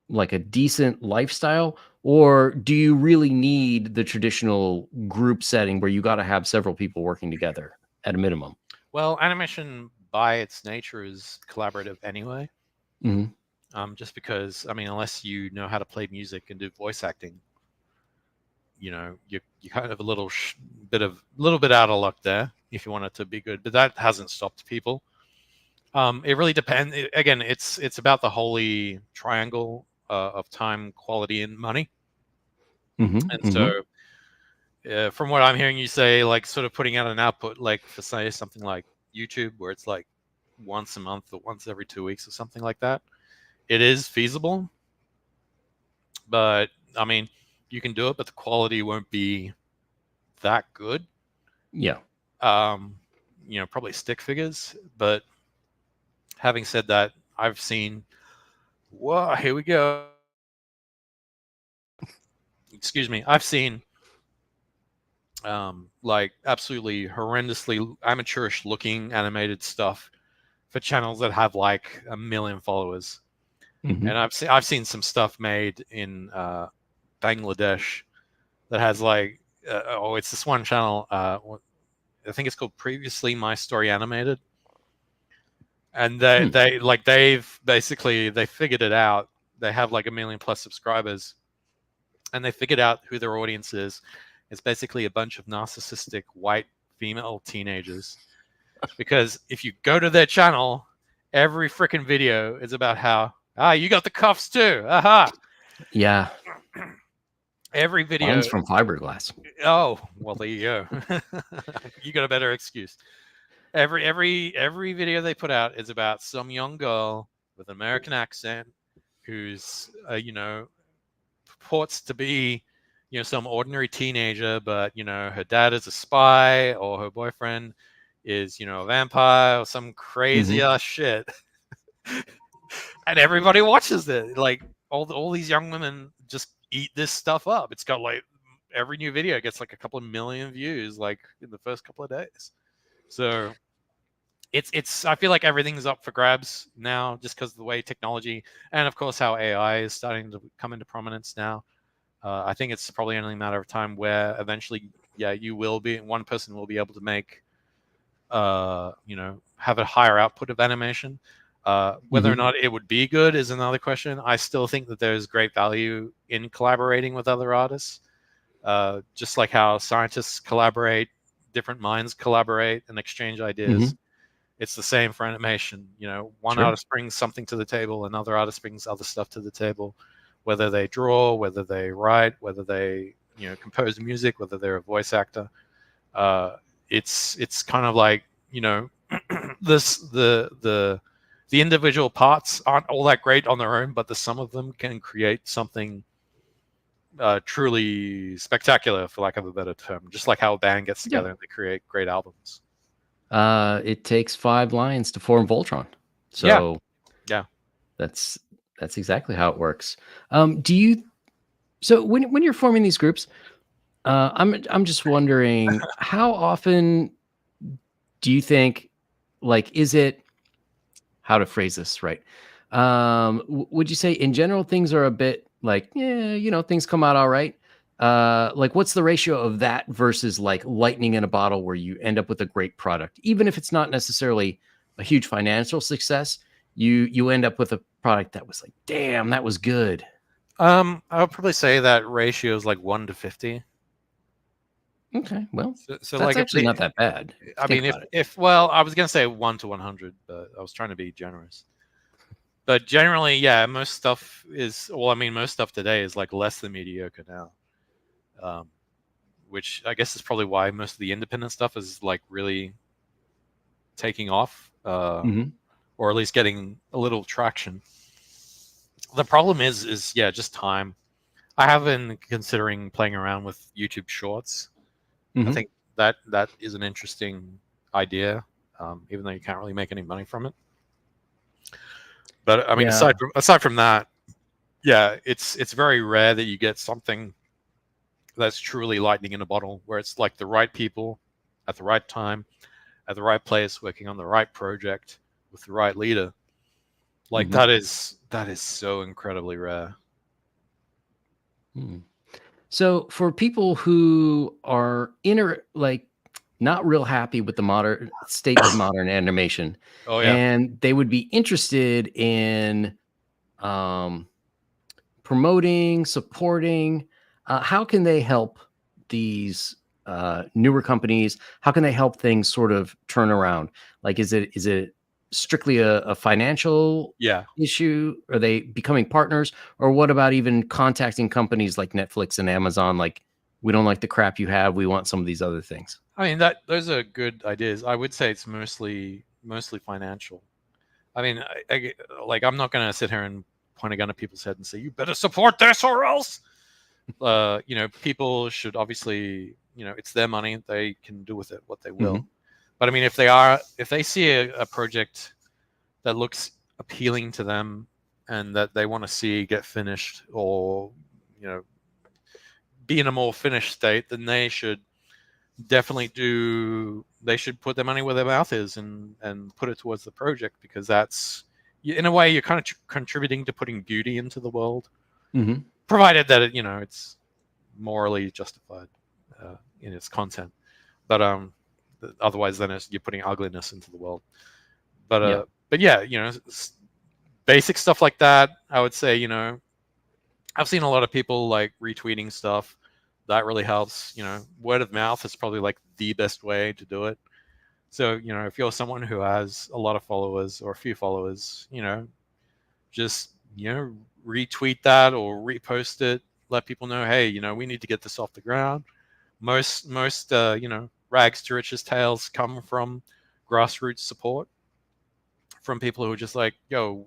like a decent lifestyle, or do you really need the traditional group setting where you got to have several people working together at a minimum? Well, animation by its nature is collaborative anyway. Hmm. Just because, I mean, unless you know how to play music and do voice acting, you kind of a little bit out of luck there if you want it to be good. But that hasn't stopped people. It really depends. Again, it's about the holy triangle of time, quality, and money. Hmm. And Hmm. so, from what I'm hearing you say, like sort of putting out an output, like for say something like YouTube, where it's like once a month or once every 2 weeks or something like that, it is feasible. But I mean, you can do it, but the quality won't be that good. Yeah. Um, probably stick figures. But having said that, I've seen. Whoa, here we go. Excuse me. I've seen like absolutely horrendously amateurish looking animated stuff for channels that have like 1 million followers. Hmm. And I've seen some stuff made in Bangladesh that has like it's this one channel. I think it's called Previously My Story Animated, and Hmm. they figured it out. They have like 1 million+ subscribers, and they figured out who their audience is. It's basically a bunch of narcissistic white female teenagers because if you go to their channel, every freaking video is about how you got the cuffs too. Aha! Yeah, Every video. mine's from fiberglass. Oh, well, there you go. You got a better excuse. Every video they put out is about some young girl with an American accent who's purports to be some ordinary teenager, but her dad is a spy or her boyfriend is a vampire or some crazy Mhm. ass shit, and everybody watches it. Like all these young women just eat this stuff up. It's got like every new video gets like a couple of million views like in the first couple of days. So it's I feel like everything's up for grabs now just because of the way technology and of course how AI is starting to come into prominence now. I think it's probably only a matter of time where eventually, one person will be able to make, have a higher output of animation. Whether or Mhm. not it would be good is another question. I still think that there's great value in collaborating with other artists, just like how scientists collaborate, different minds collaborate and exchange ideas. Mhm. It's the same for animation. One Sure. artist brings something to the table, another artist brings other stuff to the table, whether they draw, whether they write, whether they compose music, whether they're a voice actor. Uh, it's kind of like this the individual parts aren't all that great on their own, but the sum of them can create something truly spectacular, for lack of a better term. Just like how a band gets Yeah. together and they create great albums. It takes 5 lions to form Voltron. Yeah, So yeah. that's that's exactly how it works. Do you so when you're forming these groups, I'm just wondering how often do you think, like, is it how to phrase this right? Would you say in general things are a bit like, yeah, things come out all right? Like, what's the ratio of that versus like lightning in a bottle where you end up with a great product, even if it's not necessarily a huge financial success, you end up with a product that was like, damn, that was good. I would probably say that ratio is like 1 to 50. Okay, well, So that's like if actually not that bad if you I think mean, about it. if well, I was gonna say 1 to 100, but I was trying to be generous. But generally, yeah, most stuff is well. I mean, most stuff today is like less than mediocre now, um, which I guess is probably why most of the independent stuff is like really taking off, Hmm. or at least getting a little traction. The problem is yeah, just time. I have been considering playing around with YouTube Shorts. I Hmm. think that is an interesting idea, even though you can't really make any money from it. But I mean, Yeah. aside from that, yeah, it's very rare that you get something that's truly lightning in a bottle, where it's like the right people at the right time, at the right place, working on the right project with the right leader. Like Hmm. that is so incredibly rare. Hmm. So for people who are like not real happy with the modern state of modern animation, Oh yeah. and they would be interested in um, promoting, supporting, how can they help these newer companies? How can they help things sort of turn around? Like, is it strictly a financial Yeah. issue? Are they becoming partners, or what about even contacting companies like Netflix and Amazon? Like, we don't like the crap you have. We want some of these other things. I mean that those are good ideas. I would say it's mostly financial. I mean, like I'm not gonna sit here and point a gun at people's head and say you better support this or else. People should obviously, it's their money. They can do with it what they will. Hmm. But I mean, if they see a project that looks appealing to them and that they want to see get finished or you know be in a more finished state, then they should definitely do. They should put their money where their mouth is and put it towards the project because that's in a way you're kind of contributing to putting beauty into the world, Hmm. provided that it's morally justified in its content. But otherwise, then you're putting ugliness into the world. Yeah. But yeah, basic stuff like that. I would say, I've seen a lot of people like retweeting stuff. That really helps. Word of mouth is probably like the best way to do it. So, if you're someone who has a lot of followers or a few followers, just, retweet that or repost it, let people know, hey, we need to get this off the ground. Most rags to riches tales come from grassroots support, from people who are just like, yo,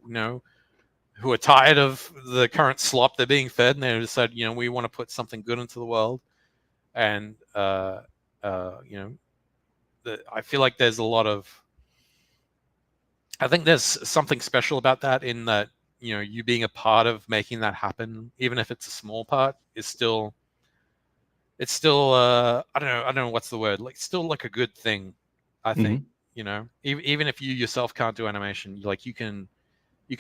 who are tired of the current slop they're being fed, and they decide, we want to put something good into the world. And I feel like there's a lot of, I think there's something special about that, in that, you being a part of making that happen, even if it's a small part, is still, it's still, I don't know what's the word, like, still like a good thing, I think. Even if you yourself can't do animation, like, you can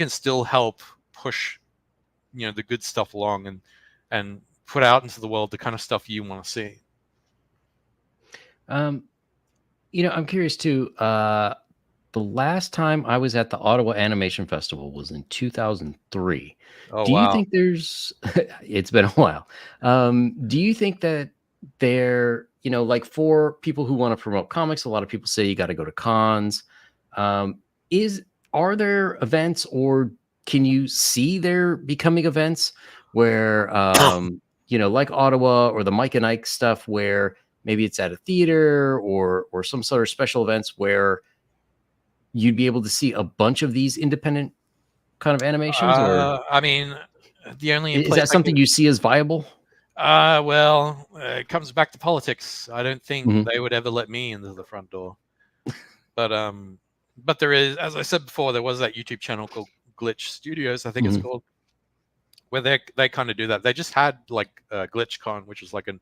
still help push, the good stuff along, and put out into the world the kind of stuff you want to see. I'm curious too. The last time I was at the Ottawa Animation Festival was in 2003. Oh Do you wow. think there's it's been a while. Do you think that there, like for people who want to promote comics, a lot of people say you got to go to cons. Um, are there events, or can you see there becoming events where like Ottawa or the Mike and Ike stuff, where maybe it's at a theater or some sort of special events where you'd be able to see a bunch of these independent kind of animations? Or I mean, the only is place that I could, something you see as viable? well, it comes back to politics. I don't think Mhm. they would ever let me into the front door. But there is, as I said before, there was that YouTube channel called Glitch Studios, I think it's Mhm. called, where they kind of do that. They just had like GlitchCon, which is like an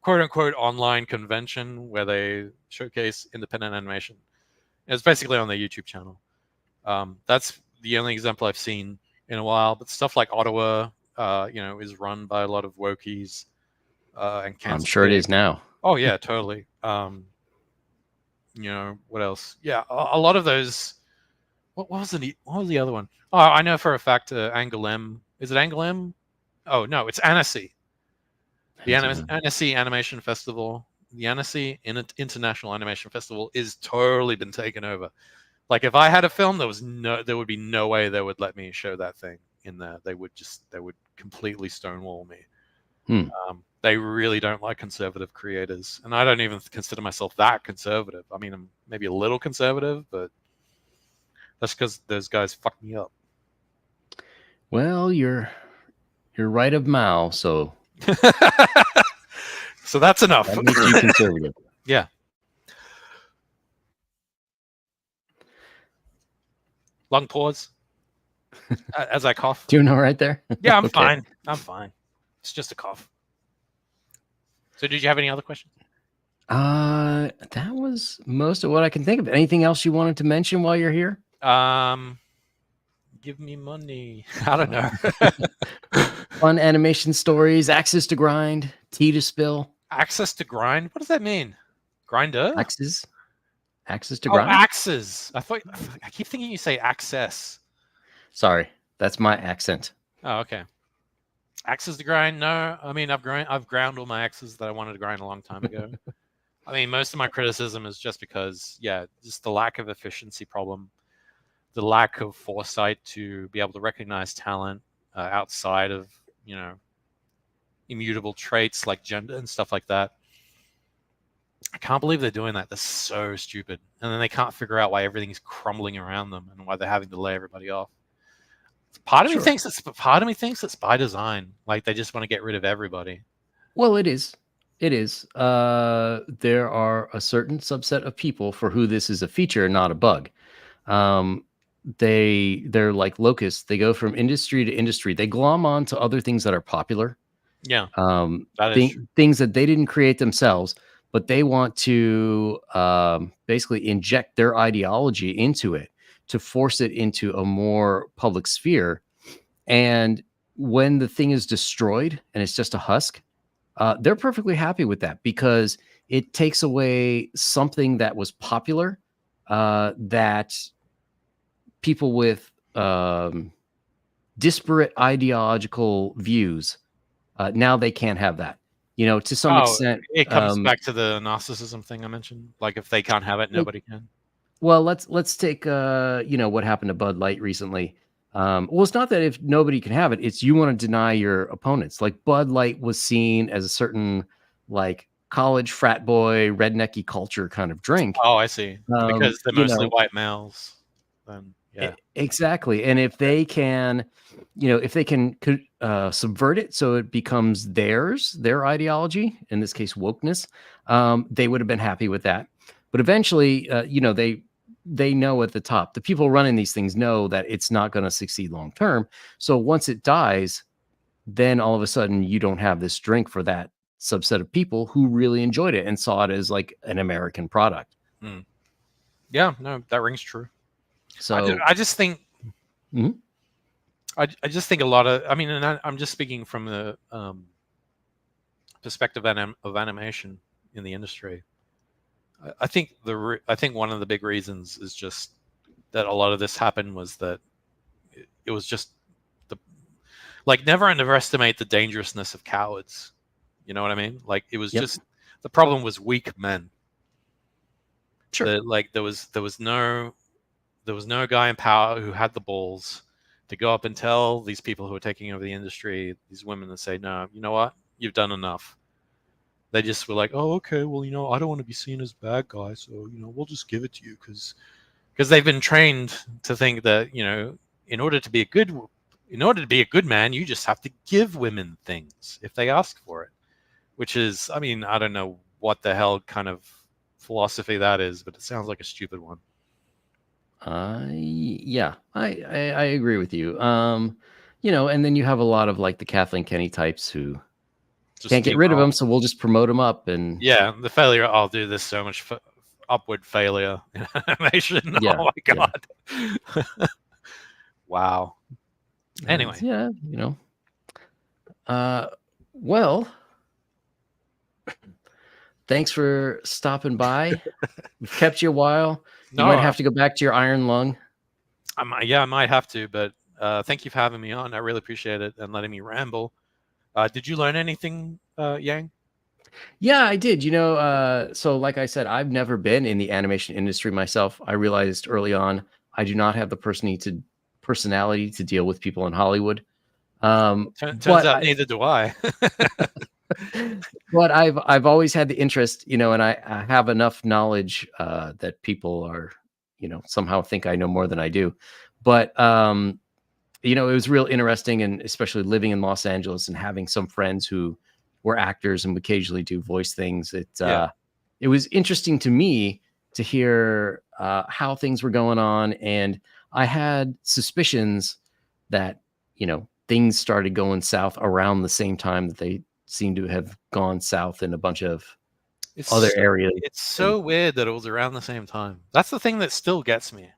quote unquote online convention where they showcase independent animation. It's basically on their YouTube channel. That's the only example I've seen in a while. But stuff like Ottawa, is run by a lot of wokies, and I'm Kansas sure it City. is now. Oh yeah, totally. What else? Yeah, a lot of those. What was the other one? Oh, I know for a fact. Angle M. Is it Angle M? Oh no, it's Annecy. The Annecy Animation Festival. The Annecy International Animation Festival is totally been taken over. Like, if I had a film, there would be no way they would let me show that thing in there. They would completely stonewall me. Hmm. They really don't like conservative creators, and I don't even consider myself that conservative. I mean, I'm maybe a little conservative, but that's because those guys fuck me up. Well, you're right of Mao, so So that's enough. that makes you conservative. Yeah. Long pause as I cough. Doing all right there? Yeah, I'm Okay. fine. I'm fine. It's just a cough. So, did you have any other questions? That was most of what I can think of. Anything else you wanted to mention while you're here? Give me money. I don't know. Fun animation stories, axes to grind, tea to spill. Access to grind? What does that mean? Grinder? Axes to Oh, grind. axes. I keep thinking you say access. Sorry, that's my accent. Oh, okay. Axes to grind? No. I mean, I've ground all my axes that I wanted to grind a long time ago. I mean, most of my criticism is just because, yeah, just the lack of efficiency problem, the lack of foresight to be able to recognize talent outside of, immutable traits like gender and stuff like that. I can't believe they're doing that. They're so stupid. And then they can't figure out why everything's crumbling around them and why they're having to lay everybody off. Part of me thinks it's by design. Like, they just want to get rid of everybody. Well, it is. It is. There are a certain subset of people for who this is a feature, not a bug. They're like locusts. They go from industry to industry. They glom on to other things that are popular. Yeah, that is true. Things that they didn't create themselves, but they want to basically inject their ideology into it to force it into a more public sphere. And when the thing is destroyed and it's just a husk, they're perfectly happy with that because it takes away something that was popular, that people with disparate ideological views, now they can't have that. To some Oh, extent. it comes back to the narcissism thing I mentioned. Like if they can't have it, Well, nobody can. well, let's take what happened to Bud Light recently. Well, it's not that if nobody can have it, it's you want to deny your opponents. Like Bud Light was seen as a certain like college frat boy rednecky culture kind of drink. Oh, I see. And because they're You mostly know, white males, then yeah. Exactly. And if they can, subvert it so it becomes their ideology, in this case, wokeness, they would have been happy with that. But eventually, they know at the top, the people running these things know that it's not going to succeed long term. So once it dies, then all of a sudden you don't have this drink for that subset of people who really enjoyed it and saw it as like an American product. Mm. Yeah, no, that rings true. So I just think Mhm. I just think a lot of, I mean, and I'm just speaking from the perspective of animation in the industry. I think I think one of the big reasons is just that a lot of this happened was that it was just the like never underestimate the dangerousness of cowards. You know what I mean? Like it was Yep. just the problem was weak men. Sure. That like there was no guy in power who had the balls to go up and tell these people who are taking over the industry, these women, and say, no, you know what, you've done enough. They just were like, oh, okay, well, I don't want to be seen as bad guy, so we'll just give it to you because they've been trained to think that in order to be a good man, you just have to give women things if they ask for it, which is, I mean, I don't know what the hell kind of philosophy that is, but it sounds like a stupid one. Yeah, I agree with you. And then you have a lot of like the Kathleen Kenny types who Just can't get rid of them, so we'll just promote them up. And yeah, the failure. I'll do this so much upward failure in animation. yeah, Oh my god! Wow. Anyway, yeah, well, thanks for stopping by. We've kept you a while. You no, might have to go back to your iron lung. I might have to, but thank you for having me on. I really appreciate it and letting me ramble. Did you learn anything, Yang? Yeah, I did. So like I said, I've never been in the animation industry myself. I realized early on I do not have the personality to deal with people in Hollywood. Turns But out neither do I. but I've always had the interest, and I have enough knowledge that people are, somehow think I know more than I do. But it was real interesting, and especially living in Los Angeles and having some friends who were actors and would occasionally do voice things. It was interesting to me to hear how things were going on, and I had suspicions that things started going south around the same time that they seem to have gone south in a bunch of other areas. It's so weird that it was around the same time. That's the thing that still gets me. It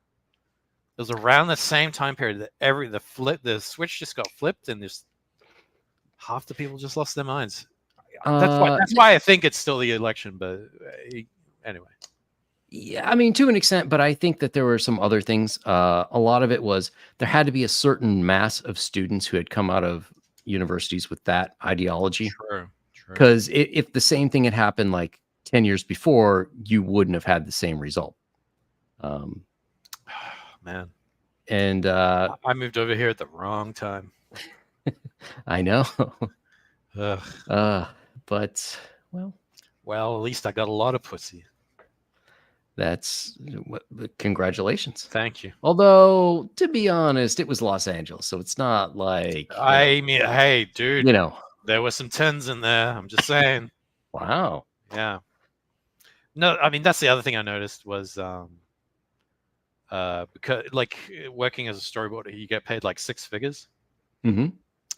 was around the same time period that the switch just got flipped, and just half the people just lost their minds. That's why I think it's still the election. But anyway, yeah, I mean, to an extent, but I think that there were some other things. A lot of it was there had to be a certain mass of students who had come out of universities with that ideology. True. Because if the same thing had happened like 10 years before, you wouldn't have had the same result. Man. And I moved over here at the wrong time. I know. Ugh. But well, at least I got a lot of pussy. That's congratulations. Thank you. Although, to be honest, it was Los Angeles, so it's not like I mean, hey, dude, you know, there were some tens in there. I'm just saying. Wow. Yeah. No, I mean that's the other thing I noticed was because like working as a storyboarder, you get paid like 6 figures, Mm-hmm.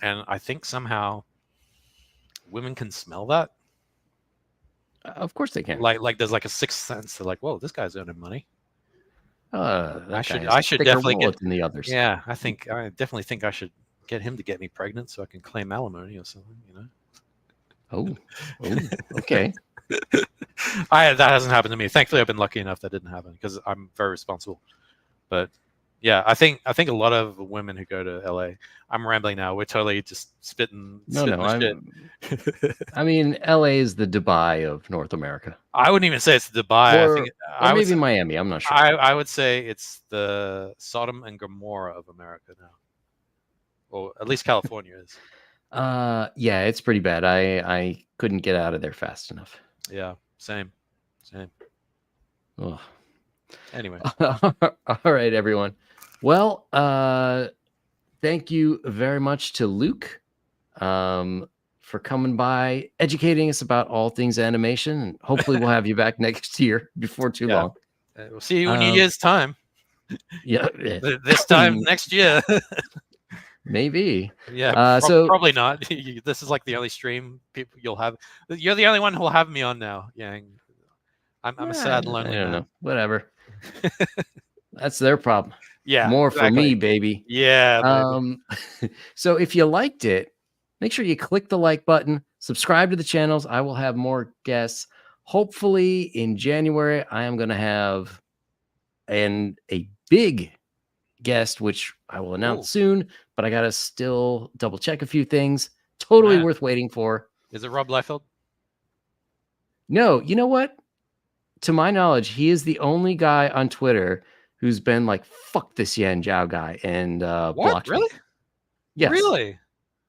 and I think somehow women can smell that. Of course they can. Like there's like a sixth sense. They're like, whoa, this guy's earning money. I should definitely get than the others. Yeah, I definitely think I should get him to get me pregnant so I can claim alimony or something. Oh, okay. That hasn't happened to me. Thankfully, I've been lucky enough that didn't happen because I'm very responsible. But Yeah, I think a lot of women who go to LA. I'm rambling now. We're totally just spitting No, no, the shit. I mean, LA is the Dubai of North America, I wouldn't even say it's Dubai. I think or I would maybe say, Miami. I'm not sure. I would say it's the Sodom and Gomorrah of America now, or at least California is. Yeah, it's pretty bad. I couldn't get out of there fast enough. Yeah, same. Ugh. Anyway, All right, everyone. Well, thank you very much to Luke for coming by, educating us about all things animation, and hopefully we'll have you back next year before too yeah, long. we'll see you in a Um, year's time. Yeah, This time next year. maybe. Yeah, So probably not. This is like the only stream people you'll have. You're the only one who'll have me on now, Yang. I'm a sad, I lonely don't man. know. Whatever. That's their problem. Yeah, More for exactly. me, baby. Yeah, baby. So if you liked it, make sure you click the like button, subscribe to the channels. I will have more guests. Hopefully in January, I am going to have a big guest, which I will announce Ooh, soon, but I got to still double check a few things. Totally man. worth waiting for. Is it Rob Liefeld? No, you know what? To my knowledge, he is the only guy on Twitter who's been like, fuck this Yan Zhao guy and What? blocked Really? me. Yes. Really?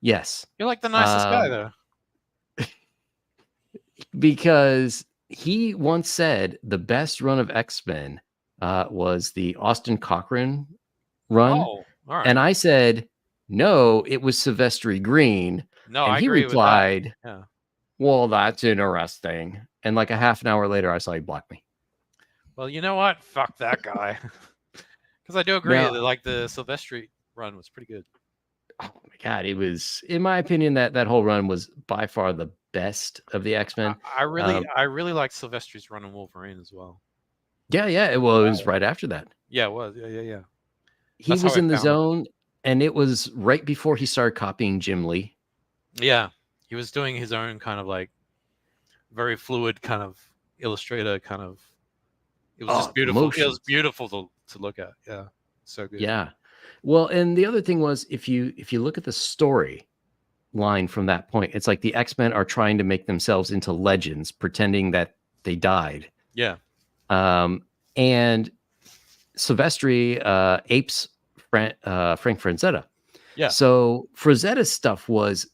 Yes. You're like the nicest guy, Um, though. because he once said the best run of X-Men was the Austin Cochran run. Oh, all right. And I said, no, it was Silvestri Green. No, And I he agree with that. replied, Yeah. well, that's interesting. And like a half an hour later, I saw he blocked me. Well, you know what? Fuck that guy. Because I do agree Now, that like the Silvestri run was pretty good. oh my God, it was, in my opinion, that whole run was by far the best of the X-Men. I really liked Silvestri's run on Wolverine as well. Yeah. Well, it was right after that. Yeah, it was. Yeah. He That's how was I in the found him. zone, and it was right before he started copying Jim Lee. Yeah, he was doing his own kind of like very fluid kind of illustrator kind of. It was just beautiful. Motions. It was beautiful to look at. Yeah, so good. Yeah. Well, and the other thing was if you look at the story line from that point, it's like the X-Men are trying to make themselves into legends, pretending that they died. Yeah. And Silvestri apes Frank Frazetta. Yeah. So Frazetta's stuff was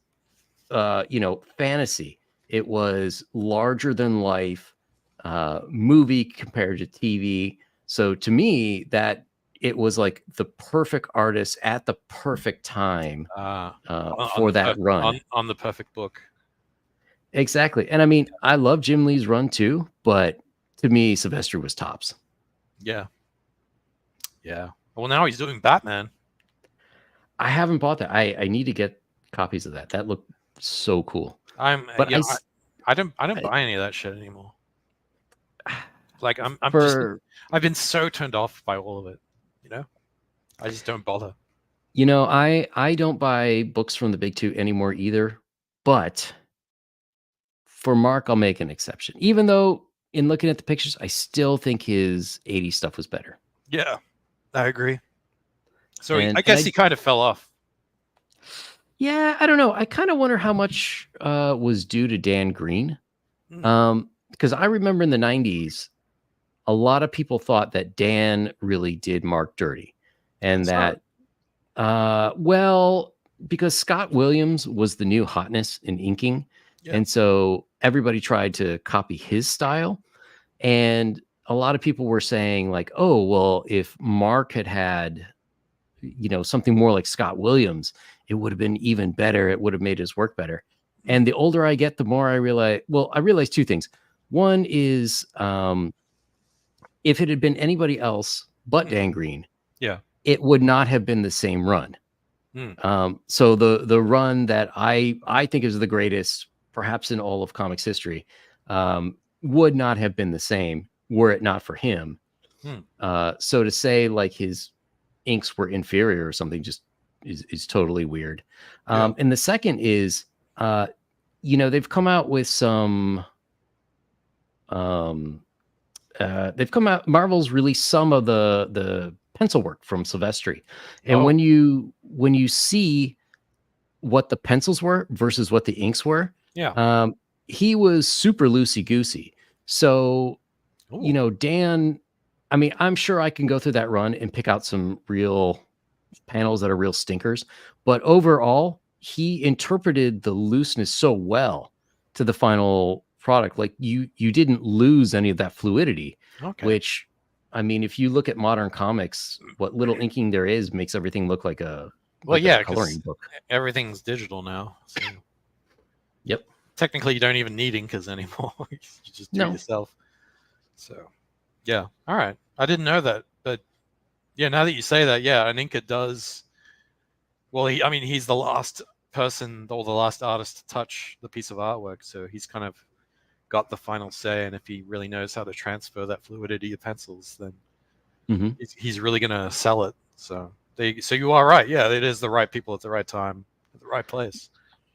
fantasy. It was larger than life movie compared to TV. So to me, that it was like the perfect artist at the perfect time for that run. On the perfect book. Exactly. And I mean, I love Jim Lee's run too, but to me, Silvestri was tops. Yeah. Well, now he's doing Batman. I haven't bought that. I need to get copies of that. That looked so cool. I don't buy any of that shit anymore. Like I've been so turned off by all of it. You know, I just don't bother. You know, I don't buy books from the big two anymore either. But for Mark, I'll make an exception. Even though in looking at the pictures, I still think his 80s stuff was better. Yeah, I agree. So I guess he kind of fell off. Yeah, I don't know. I kind of wonder how much was due to Dan Green. Because I remember in the 90s, a lot of people thought that Dan really did Mark dirty. And because Scott Williams was the new hotness in inking. Yeah. And so everybody tried to copy his style. And a lot of people were saying like, oh, well, if Mark had something more like Scott Williams, it would have been even better. It would have made his work better. And the older I get, the more I realize two things. One is if it had been anybody else but Dan Green, it would not have been the same run. So the run that I think is the greatest, perhaps in all of comics history, would not have been the same were it not for him. So to say like his inks were inferior or something just is totally weird. And the second is, they've come out with some, Marvel's released some of the pencil work from Silvestri. And Oh. when you see what the pencils were versus what the inks were, Yeah. he was super loosey goosey. So, Ooh. Dan, I mean, I'm sure I can go through that run and pick out some real panels that are real stinkers, but overall, he interpreted the looseness so well to the final product. Like you didn't lose any of that fluidity, Okay. which, I mean, if you look at modern comics, what little inking there is makes everything look like a Yeah, coloring because book. everything's digital now. So Yep. technically, you don't even need inkers anymore. You just do it No. yourself. So yeah. All right. I didn't know that, but yeah, now that you say that, yeah, an inker does. Well, he's the last person or the last artist to touch the piece of artwork, so he's kind of got the final say. And if he really knows how to transfer that fluidity to pencils, then he's really going to sell it. So you are right. Yeah, it is the right people at the right time, at the right place.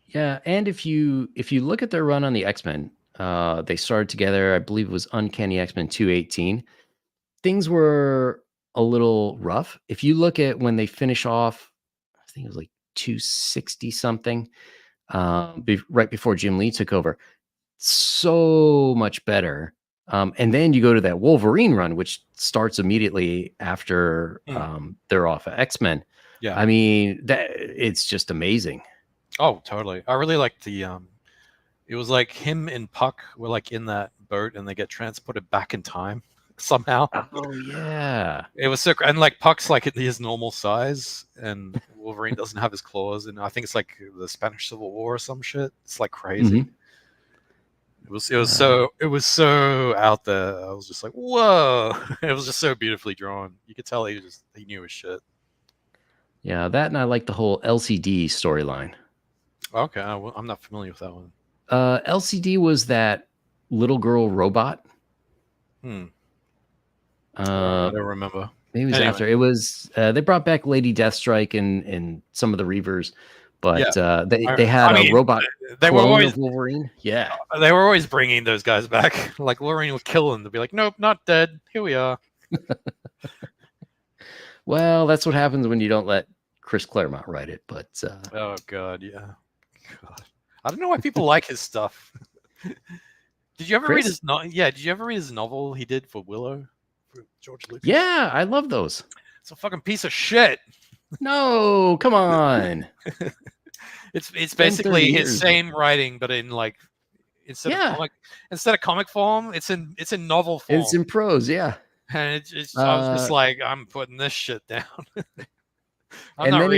Yeah, and if you look at their run on the X-Men, they started together, I believe it was Uncanny X-Men 218. Things were a little rough. If you look at when they finish off, I think it was like 260 something, right before Jim Lee took over, so much better. And then you go to that Wolverine run, which starts immediately after they're off of X-Men. Yeah. I mean, it's just amazing. Oh, totally. I really liked the it was like him and Puck were like in that boat and they get transported back in time somehow. Oh yeah. It was so, and like Puck's like his normal size, and Wolverine doesn't have his claws, and I think it's like the Spanish Civil War or some shit. It's like crazy. It was so out there. I was just like, whoa! It was just so beautifully drawn. You could tell he knew his shit. Yeah, that, and I like the whole LCD storyline. Okay, I'm not familiar with that one. LCD was that little girl robot. I don't remember. Maybe it was after. It was they brought back Lady Deathstrike and some of the Reavers, but they had a robot clone of Wolverine. Yeah, they were always bringing those guys back. Like Wolverine would kill them. They'd be like, "Nope, not dead. Here we are." Well, that's what happens when you don't let Chris Claremont write it. But oh god, yeah. God. I don't know why people like his stuff. Did you ever read his Did you ever read his novel he did for Willow? For George Lucas? Yeah, I love those. It's a fucking piece of shit. No, come on. It's basically his same writing, but in like instead of comic form, it's in novel form. It's in prose, yeah. And I was just like, I'm putting this shit down. And then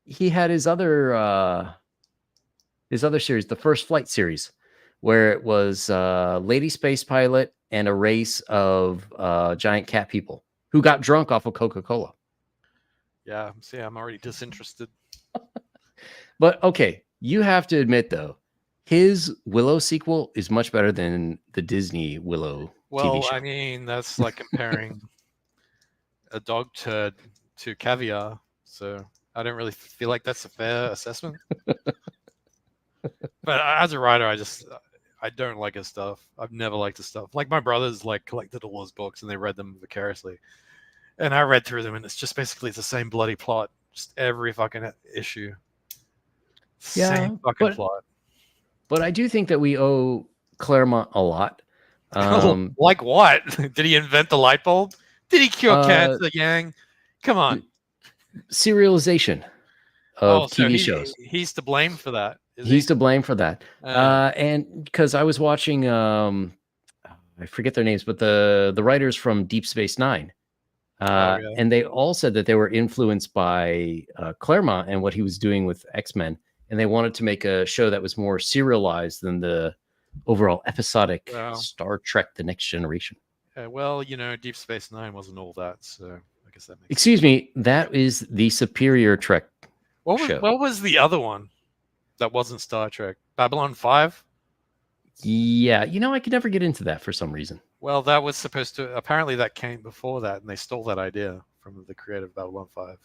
he had his other series, the First Flight series, where it was Lady Space Pilot and a race of giant cat people who got drunk off of Coca-Cola. Yeah, see, I'm already disinterested. But okay, you have to admit though, his Willow sequel is much better than the Disney Willow TV show. I mean, that's like comparing a dog turd to caviar. So I don't really feel like that's a fair assessment. But as a writer, I don't like his stuff. I've never liked his stuff. Like my brothers collected all his books and they read them vicariously. And I read through them and it's just basically the same bloody plot. Just every fucking issue. Same fucking plot. But I do think that we owe Claremont a lot. Like what? Did he invent the light bulb? Did he cure cancer, Yang? Come on. Serialization of TV shows. He's to blame for that. He's to blame for that. And because I was watching, I forget their names, but the writers from Deep Space Nine. And they all said that they were influenced by Claremont and what he was doing with X-Men. And they wanted to make a show that was more serialized than the overall episodic Star Trek The Next Generation. Well, Deep Space Nine wasn't all that, so I guess that makes Excuse me, that is the superior Trek show. What was the other one that wasn't Star Trek? Babylon 5? Yeah, I could never get into that for some reason. Well, that was supposed to... Apparently that came before that, and they stole that idea from the creator of Babylon 5.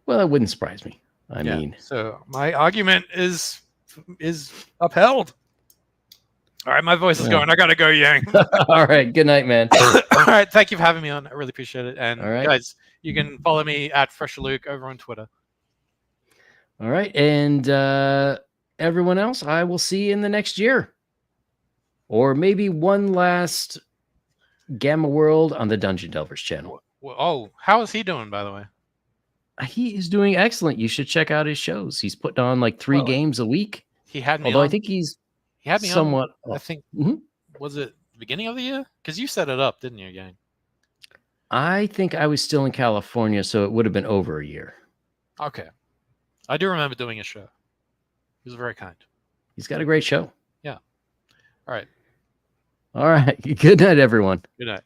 Well, that wouldn't surprise me. I mean... So my argument is upheld. All right, my voice is going. I gotta go, Yang. All right. Good night, man. All right, thank you for having me on. I really appreciate it. And All right. guys, you can follow me at FresherLuke over on Twitter. All right. And everyone else, I will see you in the next year. Or maybe one last Gamma World on the Dungeon Delvers channel. Oh, how is he doing, by the way? He is doing excellent. You should check out his shows. He's putting on like 3 games a week. He had me Although on. I think he had me somewhat. on. I think Mhm. Was it the beginning of the year? Because you set it up, didn't you, Yang? I think I was still in California, so it would have been over a year. Okay, I do remember doing a show. He was very kind. He's got a great show. Yeah. All right. All right. Good night, everyone. Good night.